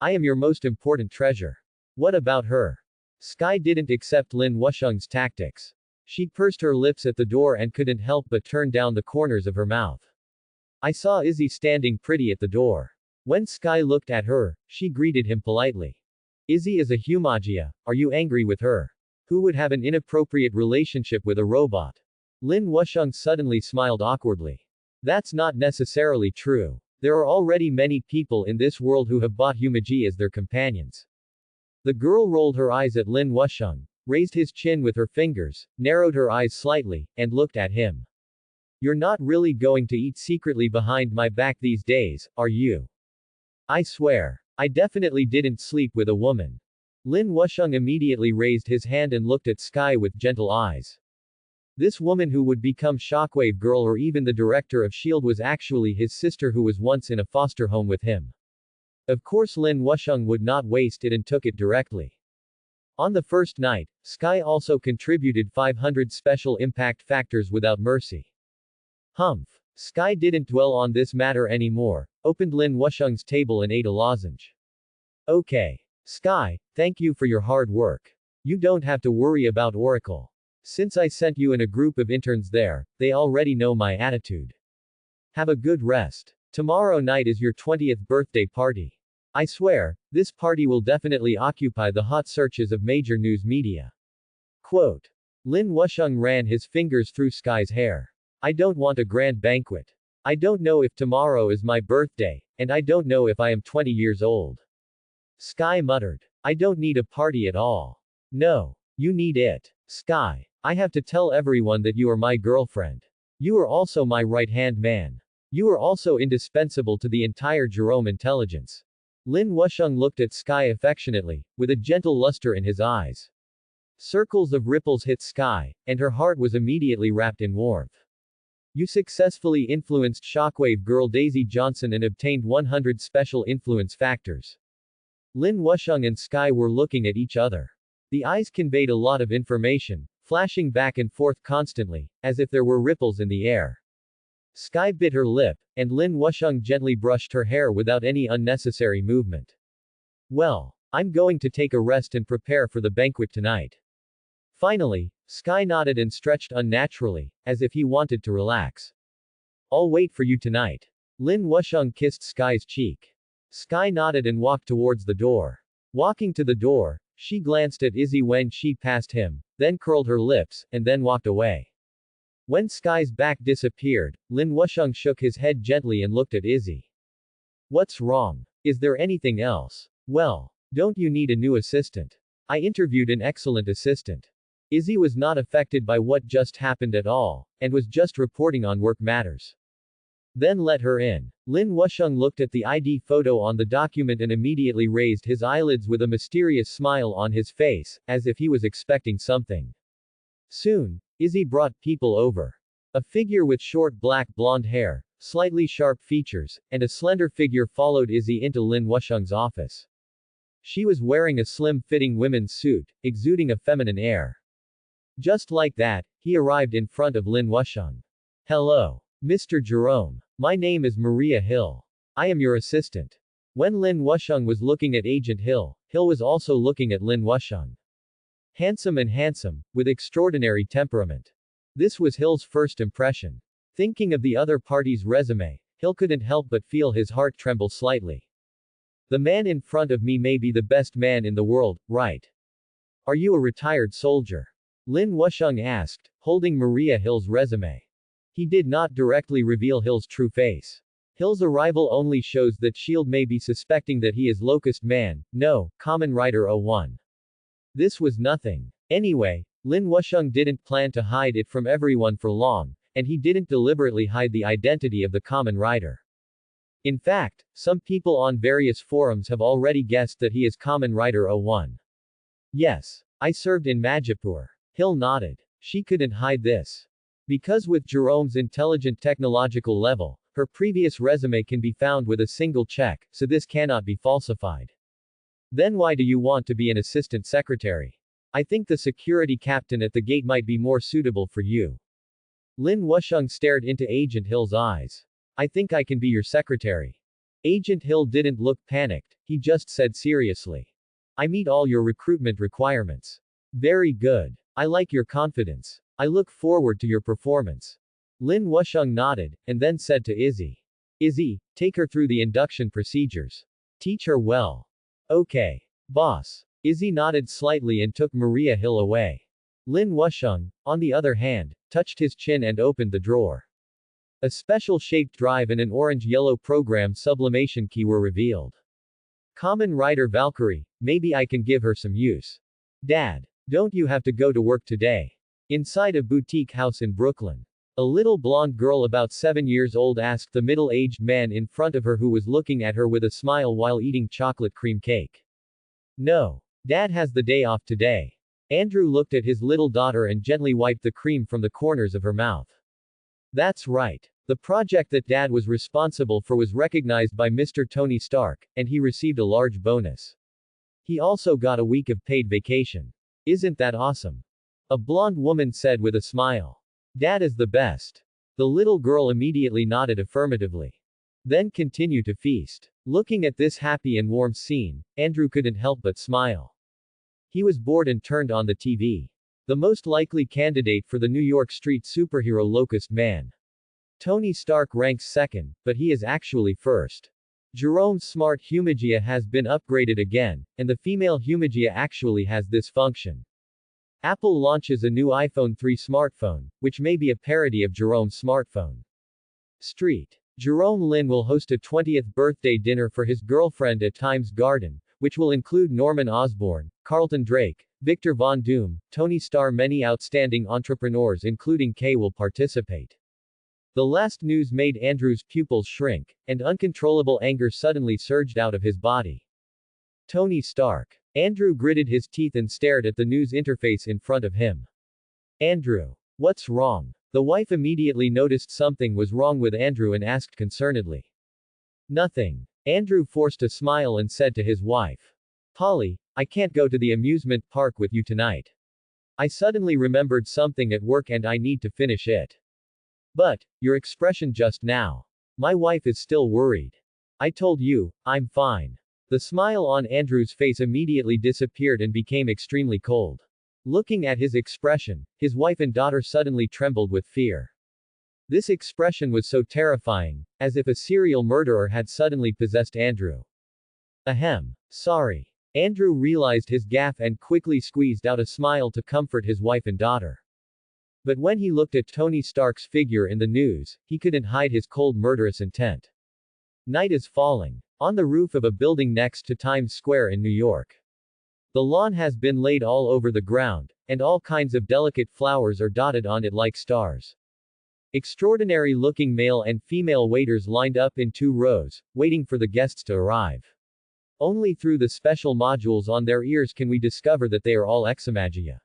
I am your most important treasure. What about her? Sky didn't accept Lin Wusheng's tactics. She pursed her lips at the door and couldn't help but turn down the corners of her mouth. I saw Izzy standing pretty at the door. When Sky looked at her, she greeted him politely. Izzy is a humagia, are you angry with her? Who would have an inappropriate relationship with a robot? Lin Wusheng suddenly smiled awkwardly. That's not necessarily true. There are already many people in this world who have bought Humagi as their companions. The girl rolled her eyes at Lin Wusheng, raised his chin with her fingers, narrowed her eyes slightly, and looked at him. You're not really going to eat secretly behind my back these days, are you? I swear. I definitely didn't sleep with a woman. Lin Wusheng immediately raised his hand and looked at Sky with gentle eyes. This woman who would become Shockwave Girl or even the director of S.H.I.E.L.D. was actually his sister who was once in a foster home with him. Of course Lin Wusheng would not waste it and took it directly. On the first night, Sky also contributed 500 special impact factors without mercy. Humph. Sky didn't dwell on this matter anymore, opened Lin Wusheng's table and ate a lozenge. Okay. Sky, thank you for your hard work. You don't have to worry about Oracle. Since I sent you and a group of interns there, they already know my attitude. Have a good rest. Tomorrow night is your 20th birthday party. I swear, this party will definitely occupy the hot searches of major news media. Quote. Lin Wusheng ran his fingers through Sky's hair. I don't want a grand banquet. I don't know if tomorrow is my birthday, and I don't know if I am 20 years old. Sky muttered. I don't need a party at all. No. You need it. Sky. I have to tell everyone that you are my girlfriend. You are also my right-hand man. You are also indispensable to the entire Jerome intelligence. Lin Wusheng looked at Sky affectionately, with a gentle luster in his eyes. Circles of ripples hit Sky, and her heart was immediately wrapped in warmth. You successfully influenced Shockwave Girl Daisy Johnson and obtained 100 special influence factors. Lin Wusheng and Sky were looking at each other. The eyes conveyed a lot of information, flashing back and forth constantly, as if there were ripples in the air. Sky bit her lip, and Lin Wusheng gently brushed her hair without any unnecessary movement. Well, I'm going to take a rest and prepare for the banquet tonight. Finally, Sky nodded and stretched unnaturally, as if he wanted to relax. I'll wait for you tonight. Lin Wusheng kissed Sky's cheek. Sky nodded and walked towards the door. Walking to the door, she glanced at Izzy when she passed him, then curled her lips, and then walked away. When Sky's back disappeared, Lin Wusheng shook his head gently and looked at Izzy. What's wrong? Is there anything else? Well, don't you need a new assistant? I interviewed an excellent assistant. Izzy was not affected by what just happened at all, and was just reporting on work matters. Then let her in. Lin Wusheng looked at the ID photo on the document and immediately raised his eyelids with a mysterious smile on his face, as if he was expecting something. Soon, Izzy brought people over. A figure with short black blonde hair, slightly sharp features, and a slender figure followed Izzy into Lin Wusheng's office. She was wearing a slim-fitting women's suit, exuding a feminine air. Just like that, he arrived in front of Lin Wusheng. Hello, Mr. Jerome. My name is Maria Hill. I am your assistant. When Lin Wusheng was looking at Agent Hill, Hill was also looking at Lin Wusheng. Handsome, with extraordinary temperament. This was Hill's first impression. Thinking of the other party's resume, Hill couldn't help but feel his heart tremble slightly. The man in front of me may be the best man in the world, right? Are you a retired soldier? Lin Wusheng asked, holding Maria Hill's resume. He did not directly reveal Hill's true face. Hill's arrival only shows that S.H.I.E.L.D. may be suspecting that he is Locust Man, no, Kamen Rider 01. This was nothing. Anyway, Lin Wusheng didn't plan to hide it from everyone for long, and he didn't deliberately hide the identity of the Kamen Rider. In fact, some people on various forums have already guessed that he is Kamen Rider 01. Yes, I served in Majapur. Hill nodded. She couldn't hide this. Because with Jerome's intelligent technological level, her previous resume can be found with a single check, so this cannot be falsified. Then why do you want to be an assistant secretary? I think the security captain at the gate might be more suitable for you. Lin Wusheng stared into Agent Hill's eyes. I think I can be your secretary. Agent Hill didn't look panicked, he just said seriously. I meet all your recruitment requirements. Very good. I like your confidence. I look forward to your performance. Lin Wusheng nodded, and then said to Izzy. Izzy, take her through the induction procedures. Teach her well. Okay. Boss. Izzy nodded slightly and took Maria Hill away. Lin Wusheng, on the other hand, touched his chin and opened the drawer. A special-shaped drive and an orange-yellow program sublimation key were revealed. Kamen Rider Valkyrie, maybe I can give her some use. Dad, don't you have to go to work today? Inside a boutique house in Brooklyn. A little blonde girl about 7 years old asked the middle-aged man in front of her who was looking at her with a smile while eating chocolate cream cake. No. Dad has the day off today. Andrew looked at his little daughter and gently wiped the cream from the corners of her mouth. That's right. The project that Dad was responsible for was recognized by Mr. Tony Stark, and he received a large bonus. He also got a week of paid vacation. Isn't that awesome? A blonde woman said with a smile. Dad is the best. The little girl immediately nodded affirmatively. Then continued to feast. Looking at this happy and warm scene, Andrew couldn't help but smile. He was bored and turned on the TV. The most likely candidate for the New York Street superhero Locust Man. Tony Stark ranks second, but he is actually first. Jerome's smart Humagia has been upgraded again, and the female Humagia actually has this function. Apple launches a new iPhone 3 smartphone, which may be a parody of Jerome's smartphone. Street. Jerome Lin will host a 20th birthday dinner for his girlfriend at Times Garden, which will include Norman Osborn, Carlton Drake, Victor Von Doom, Tony Starr. Many outstanding entrepreneurs including Kay will participate. The last news made Andrew's pupils shrink, and uncontrollable anger suddenly surged out of his body. Tony Stark. Andrew gritted his teeth and stared at the news interface in front of him. Andrew. What's wrong? The wife immediately noticed something was wrong with Andrew and asked concernedly. Nothing. Andrew forced a smile and said to his wife. Polly, I can't go to the amusement park with you tonight. I suddenly remembered something at work and I need to finish it. But, your expression just now. My wife is still worried. I told you, I'm fine. The smile on Andrew's face immediately disappeared and became extremely cold. Looking at his expression, his wife and daughter suddenly trembled with fear. This expression was so terrifying, as if a serial murderer had suddenly possessed Andrew. Ahem. Sorry. Andrew realized his gaffe and quickly squeezed out a smile to comfort his wife and daughter. But when he looked at Tony Stark's figure in the news, he couldn't hide his cold murderous intent. Night is falling. On the roof of a building next to Times Square in New York. The lawn has been laid all over the ground, and all kinds of delicate flowers are dotted on it like stars. Extraordinary-looking male and female waiters lined up in 2 rows, waiting for the guests to arrive. Only through the special modules on their ears can we discover that they are all examagia.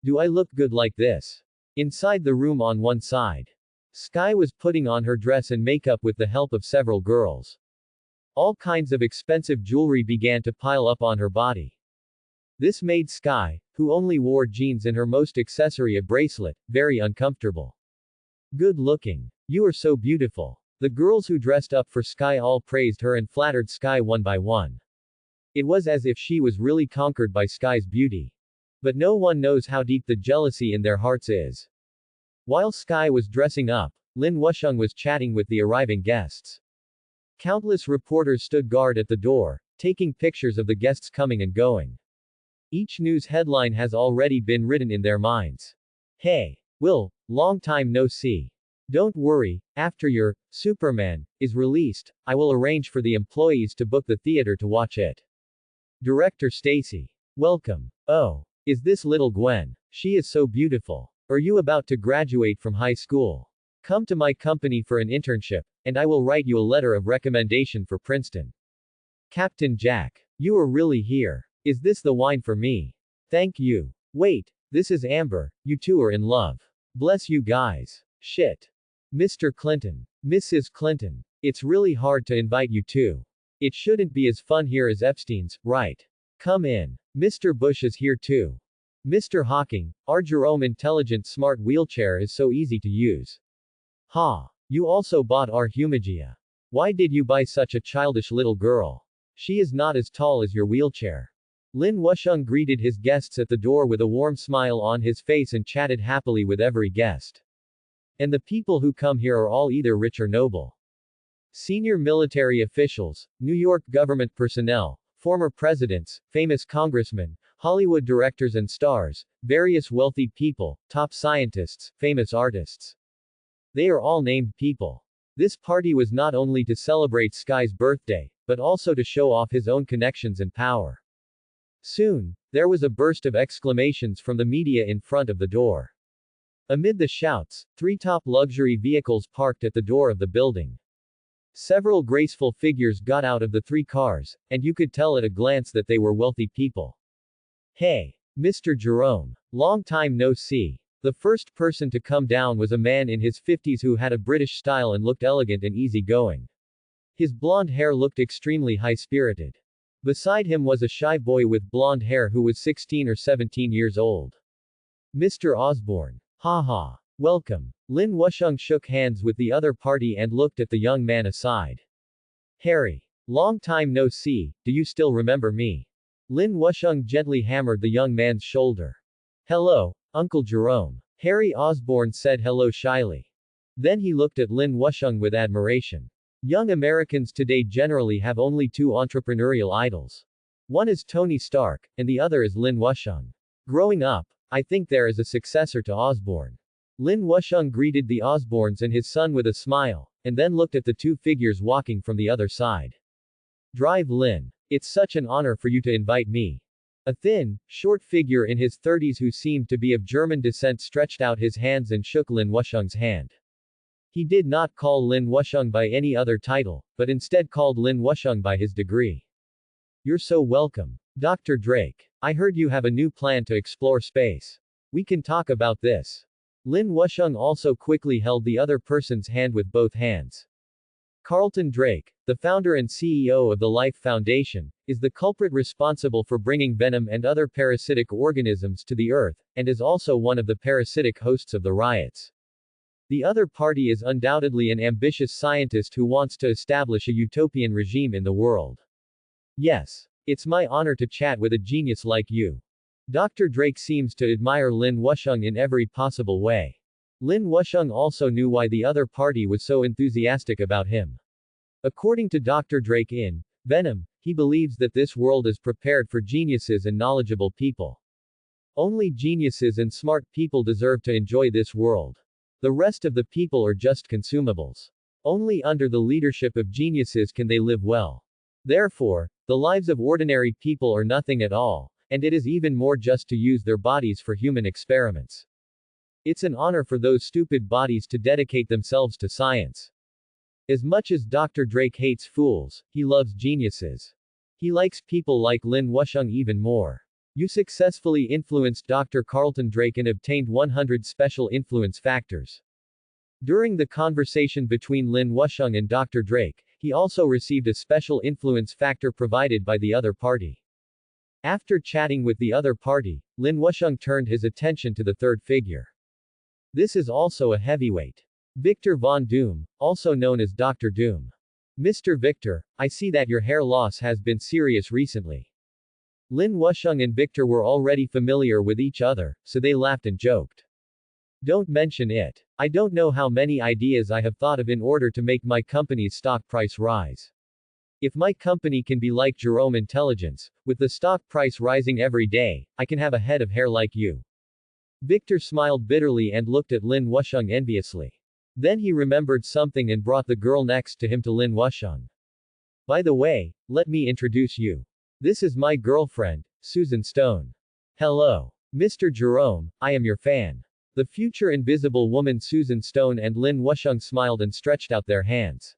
Do I look good like this? Inside the room on one side. Sky was putting on her dress and makeup with the help of several girls. All kinds of expensive jewelry began to pile up on her body. This made Sky, who only wore jeans and her most accessory a bracelet, very uncomfortable. Good looking. You are so beautiful. The girls who dressed up for Sky all praised her and flattered Sky one by one. It was as if she was really conquered by Sky's beauty. But no one knows how deep the jealousy in their hearts is. While Sky was dressing up, Lin Wusheng was chatting with the arriving guests. Countless reporters stood guard at the door, taking pictures of the guests coming and going. Each news headline has already been written in their minds. Hey, Will, long time no see. Don't worry, after your Superman is released, I will arrange for the employees to book the theater to watch it. Director Stacy. Welcome. Oh, is this little Gwen? She is so beautiful. Are you about to graduate from high school? Come to my company for an internship, and I will write you a letter of recommendation for Princeton. Captain Jack. You are really here. Is this the wine for me? Thank you. Wait, this is Amber, you two are in love. Bless you guys. Shit. Mr. Clinton. Mrs. Clinton. It's really hard to invite you two. It shouldn't be as fun here as Epstein's, right? Come in. Mr. Bush is here too. Mr. Hawking, our Jerome intelligent smart wheelchair is so easy to use. Ha. You also bought our Humagia. Why did you buy such a childish little girl? She is not as tall as your wheelchair. Lin Wusheng greeted his guests at the door with a warm smile on his face and chatted happily with every guest. And the people who come here are all either rich or noble. Senior military officials, New York government personnel, former presidents, famous congressmen, Hollywood directors and stars, various wealthy people, top scientists, famous artists. They are all named people. This party was not only to celebrate Sky's birthday, but also to show off his own connections and power. Soon, there was a burst of exclamations from the media in front of the door. Amid the shouts, 3 top luxury vehicles parked at the door of the building. Several graceful figures got out of the 3 cars, and you could tell at a glance that they were wealthy people. Hey, Mr. Jerome. Long time no see. The first person to come down was a man in his 50s who had a British style and looked elegant and easygoing. His blonde hair looked extremely high-spirited. Beside him was a shy boy with blonde hair who was 16 or 17 years old. Mr. Osborne. Haha. Welcome. Lin Wusheng shook hands with the other party and looked at the young man aside. Harry. Long time no see, do you still remember me? Lin Wusheng gently hammered the young man's shoulder. Hello, Uncle Jerome. Harry Osborne said hello shyly. Then he looked at Lin Wusheng with admiration. Young Americans today generally have only 2 entrepreneurial idols. One is Tony Stark, and the other is Lin Wusheng. Growing up, I think there is a successor to Osborne. Lin Wusheng greeted the Osbornes and his son with a smile, and then looked at the 2 figures walking from the other side. Drive Lin. It's such an honor for you to invite me. A thin, short figure in his 30s who seemed to be of German descent stretched out his hands and shook Lin Wusheng's hand. He did not call Lin Wusheng by any other title, but instead called Lin Wusheng by his degree. You're so welcome. Dr. Drake. I heard you have a new plan to explore space. We can talk about this. Lin Wusheng also quickly held the other person's hand with both hands. Carlton Drake, the founder and CEO of the Life Foundation, is the culprit responsible for bringing venom and other parasitic organisms to the Earth, and is also one of the parasitic hosts of the riots. The other party is undoubtedly an ambitious scientist who wants to establish a utopian regime in the world. Yes. It's my honor to chat with a genius like you. Dr. Drake seems to admire Lin Wusheng in every possible way. Lin Wusheng also knew why the other party was so enthusiastic about him. According to Dr. Drake in Venom, he believes that this world is prepared for geniuses and knowledgeable people. Only geniuses and smart people deserve to enjoy this world. The rest of the people are just consumables. Only under the leadership of geniuses can they live well. Therefore, the lives of ordinary people are nothing at all, And it is even more just to use their bodies for human experiments. It's an honor for those stupid bodies to dedicate themselves to science. As much as Dr. Drake hates fools, he loves geniuses. He likes people like Lin Wusheng even more. You successfully influenced Dr. Carlton Drake and obtained 100 special influence factors. During the conversation between Lin Wusheng and Dr. Drake, he also received a special influence factor provided by the other party. After chatting with the other party, Lin Wusheng turned his attention to the third figure. This is also a heavyweight. Victor Von Doom, also known as Dr. Doom. Mr. Victor, I see that your hair loss has been serious recently. Lin Wusheng and Victor were already familiar with each other, so they laughed and joked. Don't mention it. I don't know how many ideas I have thought of in order to make my company's stock price rise. If my company can be like Jerome Intelligence, with the stock price rising every day, I can have a head of hair like you. Victor smiled bitterly and looked at Lin Wusheng enviously. Then he remembered something and brought the girl next to him to Lin Wusheng. By the way, let me introduce you. This is my girlfriend, Susan Stone. Hello. Mr. Jerome, I am your fan. The future invisible woman Susan Stone and Lin Wusheng smiled and stretched out their hands.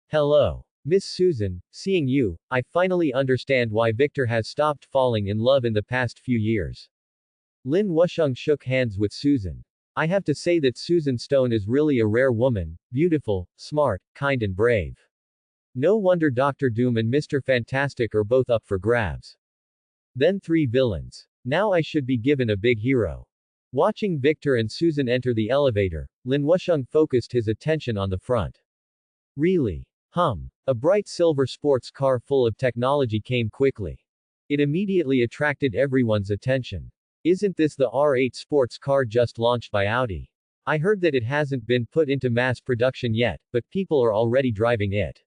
Hello. Miss Susan, seeing you, I finally understand why Victor has stopped falling in love in the past few years. Lin Wusheng shook hands with Susan. I have to say that Susan Stone is really a rare woman, beautiful, smart, kind and brave. No wonder Dr. Doom and Mr. Fantastic are both up for grabs. Then 3 villains. Now I should be given a big hero. Watching Victor and Susan enter the elevator, Lin Wusheng focused his attention on the front. Really? A bright silver sports car full of technology came quickly. It immediately attracted everyone's attention. Isn't this the R8 sports car just launched by Audi? I heard that it hasn't been put into mass production yet, but people are already driving it.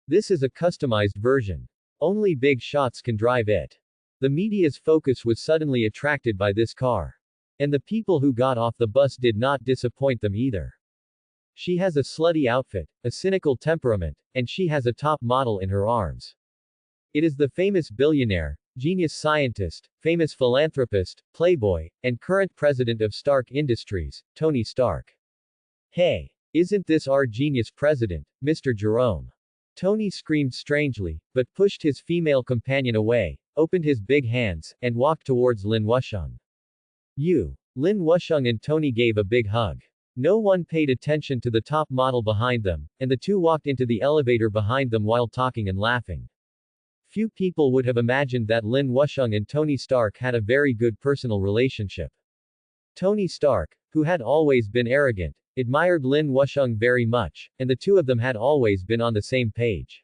This is a customized version. Only big shots can drive it. The media's focus was suddenly attracted by this car. And the people who got off the bus did not disappoint them either. She has a slutty outfit, a cynical temperament, and she has a top model in her arms. It is the famous billionaire, genius scientist, famous philanthropist, playboy, and current president of Stark Industries, Tony Stark. Hey! Isn't this our genius president, Mr. Jerome? Tony screamed strangely, but pushed his female companion away, opened his big hands, and walked towards Lin Wusheng. Lin Wusheng and Tony gave a big hug. No one paid attention to the top model behind them, and the two walked into the elevator behind them while talking and laughing. Few people would have imagined that Lin Wusheng and Tony Stark had a very good personal relationship. Tony Stark, who had always been arrogant, admired Lin Wusheng very much, and the two of them had always been on the same page.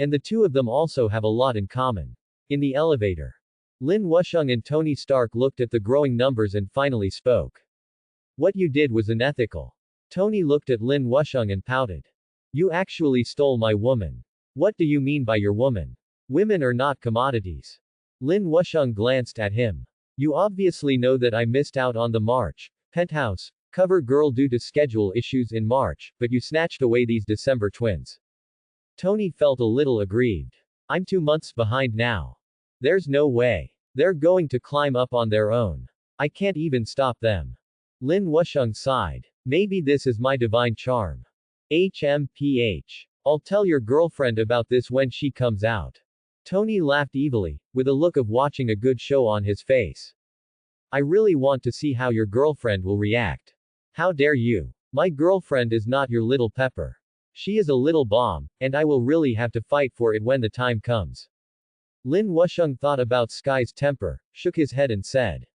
And the two of them also have a lot in common. In the elevator, Lin Wusheng and Tony Stark looked at the growing numbers and finally spoke. What you did was unethical. Tony looked at Lin Wusheng and pouted. You actually stole my woman. What do you mean by your woman? Women are not commodities. Lin Wusheng glanced at him. You obviously know that I missed out on the March Penthouse cover girl due to schedule issues in March, but you snatched away these December twins. Tony felt a little aggrieved. I'm 2 months behind now. There's no way. They're going to climb up on their own. I can't even stop them. Lin Wusheng sighed. Maybe this is my divine charm. HMPH. I'll tell your girlfriend about this when she comes out. Tony laughed evilly, with a look of watching a good show on his face. I really want to see how your girlfriend will react. How dare you? My girlfriend is not your little pepper. She is a little bomb, and I will really have to fight for it when the time comes. Lin Wusheng thought about Sky's temper, shook his head and said.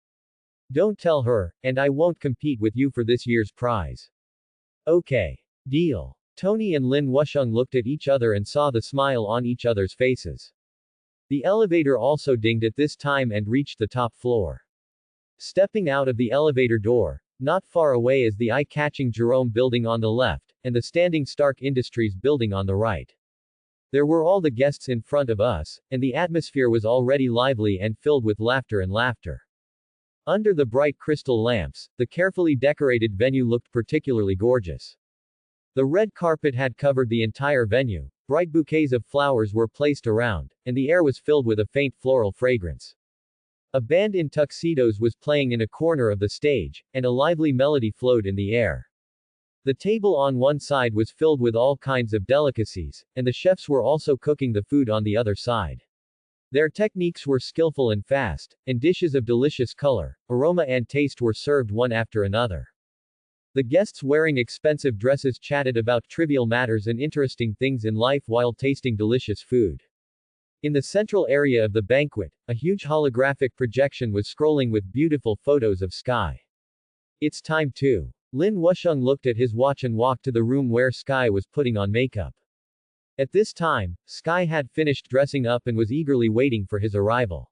Don't tell her, and I won't compete with you for this year's prize. Okay. Deal. Tony and Lin Wusheng looked at each other and saw the smile on each other's faces. The elevator also dinged at this time and reached the top floor. Stepping out of the elevator door, not far away is the eye-catching Jerome building on the left, and the standing Stark Industries building on the right. There were all the guests in front of us, and the atmosphere was already lively and filled with laughter and laughter. Under the bright crystal lamps, the carefully decorated venue looked particularly gorgeous. The red carpet had covered the entire venue, bright bouquets of flowers were placed around, and the air was filled with a faint floral fragrance. A band in tuxedos was playing in a corner of the stage, and a lively melody flowed in the air. The table on one side was filled with all kinds of delicacies, and the chefs were also cooking the food on the other side. Their techniques were skillful and fast, and dishes of delicious color, aroma and taste were served one after another. The guests wearing expensive dresses chatted about trivial matters and interesting things in life while tasting delicious food. In the central area of the banquet, a huge holographic projection was scrolling with beautiful photos of Sky. It's time to. Lin Wusheng looked at his watch and walked to the room where Sky was putting on makeup. At this time, Sky had finished dressing up and was eagerly waiting for his arrival.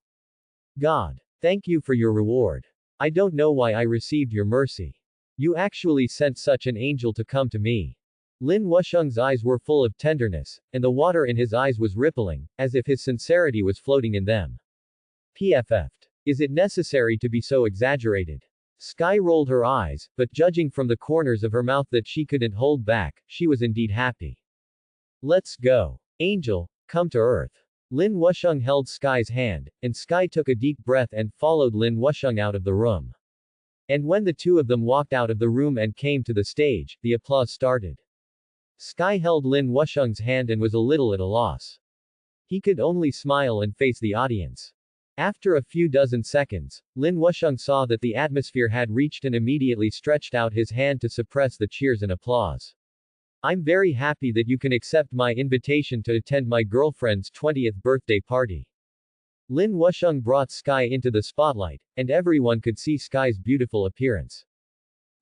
God. Thank you for your reward. I don't know why I received your mercy. You actually sent such an angel to come to me. Lin Wusheng's eyes were full of tenderness, and the water in his eyes was rippling, as if his sincerity was floating in them. PFF'd. Is it necessary to be so exaggerated? Sky rolled her eyes, but judging from the corners of her mouth that she couldn't hold back, she was indeed happy. Let's go. Angel, come to Earth. Lin Wusheng held Sky's hand, and Sky took a deep breath and followed Lin Wusheng out of the room. And when the two of them walked out of the room and came to the stage, the applause started. Sky held Lin Wusheng's hand and was a little at a loss. He could only smile and face the audience. After a few dozen seconds, Lin Wusheng saw that the atmosphere had reached and immediately stretched out his hand to suppress the cheers and applause. I'm very happy that you can accept my invitation to attend my girlfriend's 20th birthday party. Lin Wusheng brought Sky into the spotlight, and everyone could see Sky's beautiful appearance.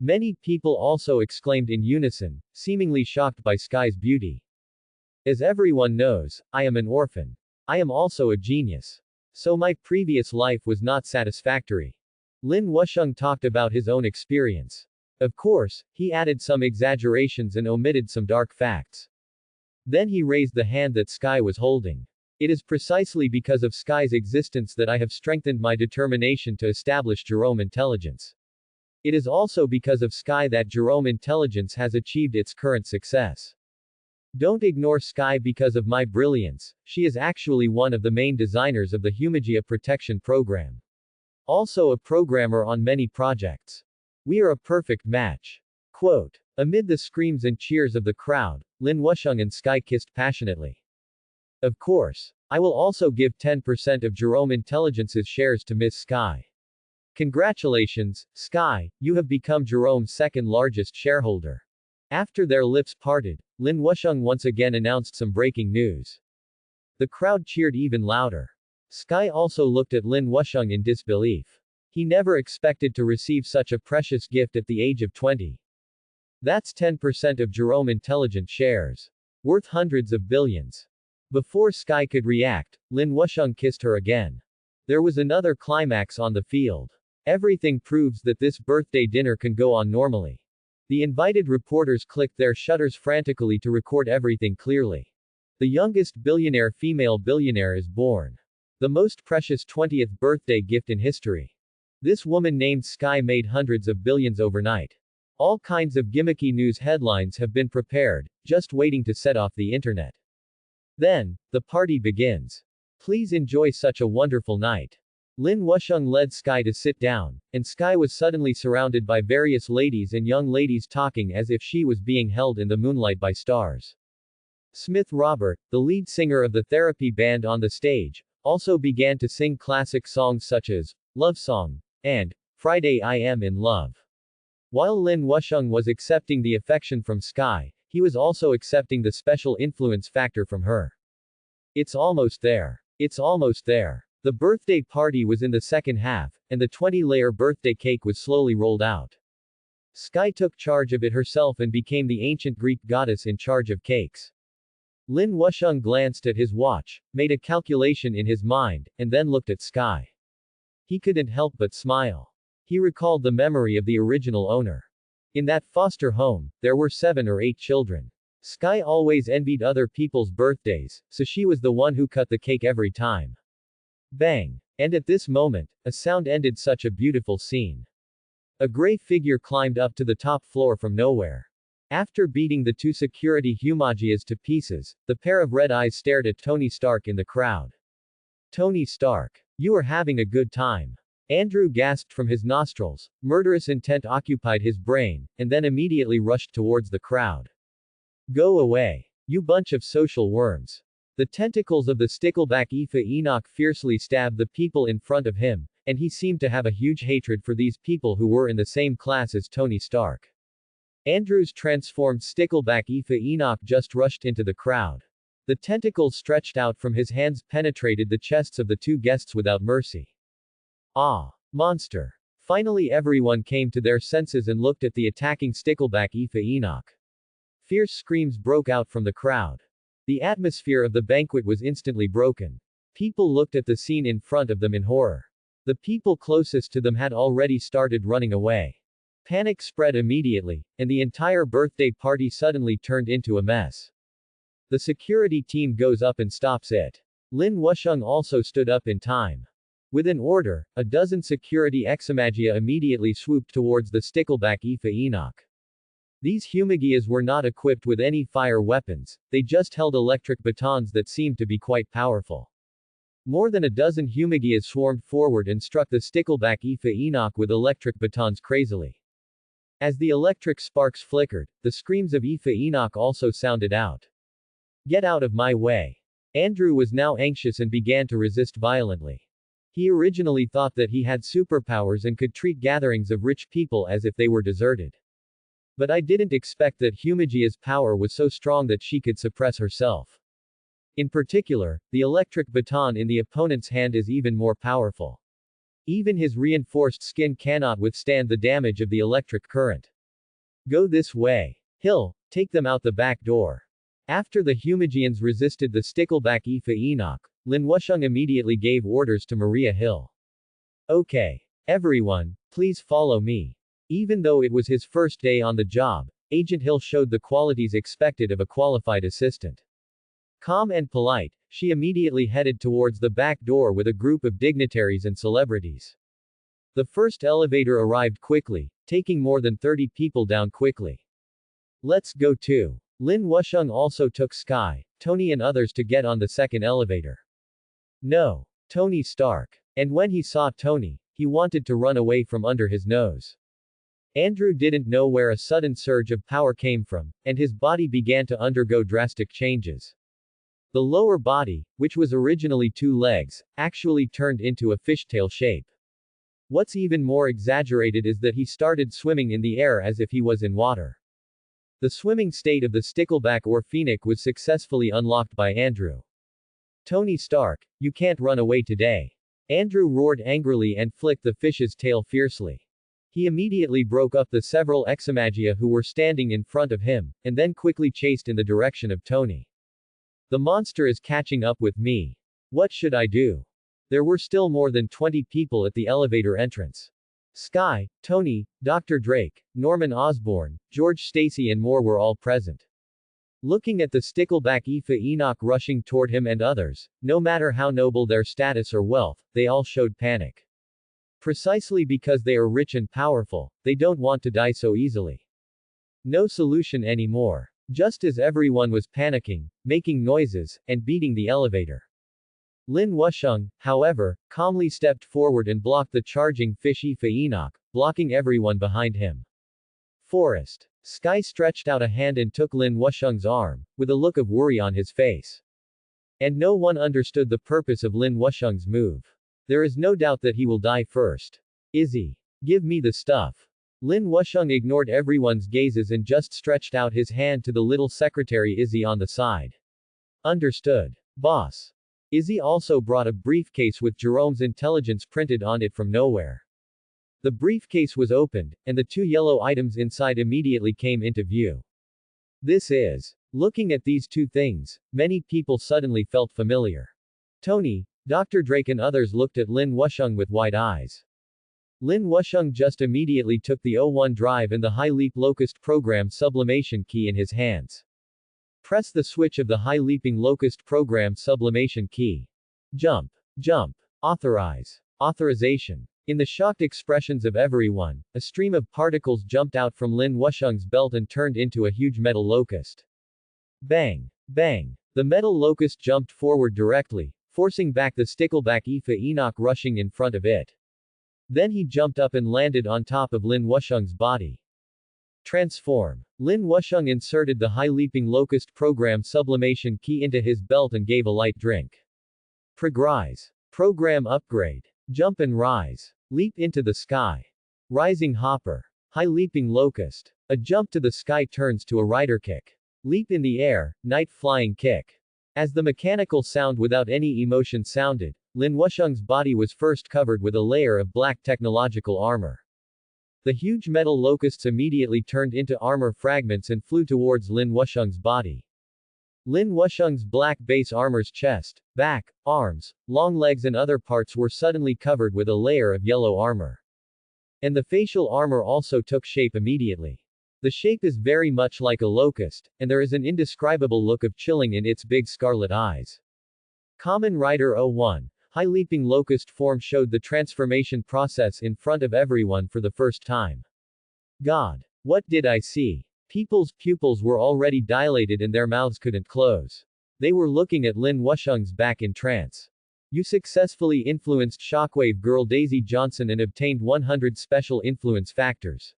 Many people also exclaimed in unison, seemingly shocked by Sky's beauty. As everyone knows, I am an orphan. I am also a genius. So my previous life was not satisfactory. Lin Wusheng talked about his own experience. Of course, he added some exaggerations and omitted some dark facts. Then he raised the hand that Sky was holding. It is precisely because of Sky's existence that I have strengthened my determination to establish Jerome Intelligence. It is also because of Sky that Jerome Intelligence has achieved its current success. Don't ignore Sky because of my brilliance, she is actually one of the main designers of the Humagia Protection Program. Also a programmer on many projects. We are a perfect match. Quote. Amid the screams and cheers of the crowd, Lin Wusheng and Sky kissed passionately. Of course. I will also give 10% of Jerome Intelligence's shares to Miss Sky. Congratulations, Sky, you have become Jerome's second largest shareholder. After their lips parted, Lin Wusheng once again announced some breaking news. The crowd cheered even louder. Sky also looked at Lin Wusheng in disbelief. He never expected to receive such a precious gift at the age of 20. That's 10% of Jerome Intelligent shares. Worth hundreds of billions. Before Sky could react, Lin Wusheng kissed her again. There was another climax on the field. Everything proves that this birthday dinner can go on normally. The invited reporters clicked their shutters frantically to record everything clearly. The youngest female billionaire is born. The most precious 20th birthday gift in history. This woman named Sky made hundreds of billions overnight. All kinds of gimmicky news headlines have been prepared, just waiting to set off the internet. Then, the party begins. Please enjoy such a wonderful night. Lin Wusheng led Sky to sit down, and Sky was suddenly surrounded by various ladies and young ladies talking as if she was being held in the moonlight by stars. Smith Robert, the lead singer of the therapy band on the stage, also began to sing classic songs such as Love Song and Friday I Am in Love. While Lin Wusheng was accepting the affection from Sky, he was also accepting the special influence factor from her. It's almost there. It's almost there. The birthday party was in the second half, and the 20-layer birthday cake was slowly rolled out. Sky took charge of it herself and became the ancient Greek goddess in charge of cakes. Lin Wusheng glanced at his watch, made a calculation in his mind, and then looked at Sky. He couldn't help but smile. He recalled the memory of the original owner. In that foster home, there were 7 or 8 children. Sky always envied other people's birthdays, so she was the one who cut the cake every time. Bang! And at this moment, a sound ended such a beautiful scene. A gray figure climbed up to the top floor from nowhere. After beating the 2 security Humagias to pieces, the pair of red eyes stared at Tony Stark in the crowd. Tony Stark. You are having a good time. Andrew gasped from his nostrils. Murderous intent occupied his brain, and then immediately rushed towards the crowd. Go away. You bunch of social worms. The tentacles of the stickleback Aoife Enoch fiercely stabbed the people in front of him, and he seemed to have a huge hatred for these people who were in the same class as Tony Stark. Andrew's transformed stickleback Aoife Enoch just rushed into the crowd. The tentacles stretched out from his hands penetrated the chests of the two guests without mercy. Ah! Monster! Finally everyone came to their senses and looked at the attacking stickleback Aoife Enoch. Fierce screams broke out from the crowd. The atmosphere of the banquet was instantly broken. People looked at the scene in front of them in horror. The people closest to them had already started running away. Panic spread immediately, and the entire birthday party suddenly turned into a mess. The security team goes up and stops it. Lin Wusheng also stood up in time. With an order, a dozen security exmagia immediately swooped towards the stickleback Aoife Enoch. These humagias were not equipped with any fire weapons, they just held electric batons that seemed to be quite powerful. More than a dozen humagias swarmed forward and struck the stickleback Aoife Enoch with electric batons crazily. As the electric sparks flickered, the screams of Aoife Enoch also sounded out. Get out of my way. Andrew was now anxious and began to resist violently. He originally thought that he had superpowers and could treat gatherings of rich people as if they were deserted. But I didn't expect that Humagia's power was so strong that she could suppress herself. In particular, the electric baton in the opponent's hand is even more powerful. Even his reinforced skin cannot withstand the damage of the electric current. Go this way. Hill, take them out the back door. After the Humagians resisted the stickleback Aoife Enoch, Lin Wusheng immediately gave orders to Maria Hill. Okay. Everyone, please follow me. Even though it was his first day on the job, Agent Hill showed the qualities expected of a qualified assistant. Calm and polite, she immediately headed towards the back door with a group of dignitaries and celebrities. The first elevator arrived quickly, taking more than 30 people down quickly. Let's go too. Lin Wusheng also took Sky, Tony and others to get on the second elevator. No. Tony Stark. And when he saw Tony, he wanted to run away from under his nose. Andrew didn't know where a sudden surge of power came from, and his body began to undergo drastic changes. The lower body, which was originally 2 legs, actually turned into a fishtail shape. What's even more exaggerated is that he started swimming in the air as if he was in water. The swimming state of the stickleback or phoenix was successfully unlocked by Andrew. Tony Stark, you can't run away today. Andrew roared angrily and flicked the fish's tail fiercely. He immediately broke up the several exmagia who were standing in front of him, and then quickly chased in the direction of Tony. The monster is catching up with me. What should I do? There were still more than 20 people at the elevator entrance. Sky, Tony, Dr. Drake, Norman Osborn, George Stacy and more were all present. Looking at the stickleback Aoife Enoch rushing toward him and others, no matter how noble their status or wealth, they all showed panic. Precisely because they are rich and powerful, they don't want to die so easily. No solution anymore. Just as everyone was panicking, making noises, and beating the elevator. Lin Wusheng, however, calmly stepped forward and blocked the charging fish Aoife Enoch, blocking everyone behind him. Forest. Sky stretched out a hand and took Lin Wusheng's arm, with a look of worry on his face. And no one understood the purpose of Lin Wusheng's move. There is no doubt that he will die first. Izzy. Give me the stuff. Lin Wusheng ignored everyone's gazes and just stretched out his hand to the little secretary Izzy on the side. Understood. Boss. Izzy also brought a briefcase with Jerome's intelligence printed on it from nowhere. The briefcase was opened, and the 2 yellow items inside immediately came into view. This is. Looking at these 2 things, many people suddenly felt familiar. Tony, Dr. Drake and others looked at Lin Wusheng with wide eyes. Lin Wusheng just immediately took the O1 drive and the High Leap Locust program sublimation key in his hands. Press the switch of the High Leaping Locust program sublimation key. Jump. Jump. Authorize. Authorization. In the shocked expressions of everyone, a stream of particles jumped out from Lin Wusheng's belt and turned into a huge metal locust. Bang. Bang. The metal locust jumped forward directly, forcing back the stickleback Ifa Enoch rushing in front of it. Then he jumped up and landed on top of Lin Wusheng's body. Transform. Lin Wusheng inserted the high-leaping locust program sublimation key into his belt and gave a light drink. Progrise. Program upgrade. Jump and rise. Leap into the sky. Rising hopper. High leaping locust. A jump to the sky turns to a rider kick. Leap in the air, night flying kick. As the mechanical sound without any emotion sounded, Lin Wusheng's body was first covered with a layer of black technological armor. The huge metal locusts immediately turned into armor fragments and flew towards Lin Wusheng's body. Lin Wusheng's black base armor's chest, back, arms, long legs and other parts were suddenly covered with a layer of yellow armor. And the facial armor also took shape immediately. The shape is very much like a locust, and there is an indescribable look of chilling in its big scarlet eyes. Kamen Rider 01, high leaping locust form showed the transformation process in front of everyone for the first time. God! What did I see? People's pupils were already dilated and their mouths couldn't close. They were looking at Lin Wusheng's back in trance. You successfully influenced Shockwave Girl Daisy Johnson and obtained 100 special influence factors.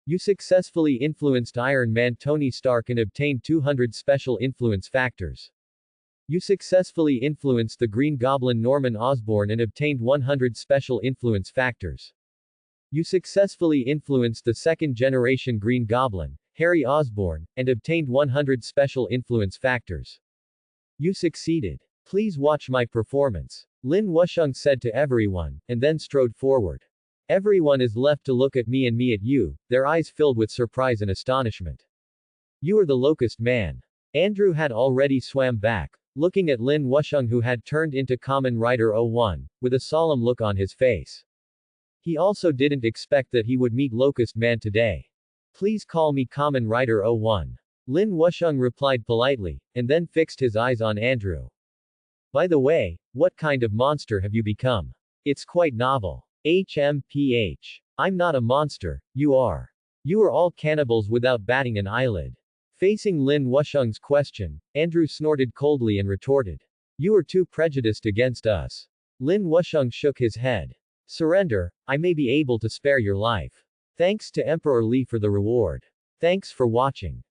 You successfully influenced Iron Man Tony Stark and obtained 200 special influence factors. You successfully influenced the Green Goblin Norman Osborn and obtained 100 special influence factors. You successfully influenced the second-generation Green Goblin, Harry Osborn, and obtained 100 special influence factors. You succeeded. Please watch my performance. Lin Wusheng said to everyone, and then strode forward. Everyone is left to look at me and me at you, their eyes filled with surprise and astonishment. You are the Locust Man. Andrew had already swam back, looking at Lin Wusheng who had turned into Kamen Rider 01, with a solemn look on his face. He also didn't expect that he would meet Locust Man today. Please call me Kamen Rider 01. Lin Wusheng replied politely, and then fixed his eyes on Andrew. By the way, what kind of monster have you become? It's quite novel. HMPH. I'm not a monster, you are. You are all cannibals without batting an eyelid. Facing Lin Wusheng's question, Andrew snorted coldly and retorted. You are too prejudiced against us. Lin Wusheng shook his head. Surrender, I may be able to spare your life. Thanks to Emperor Li for the reward. Thanks for watching.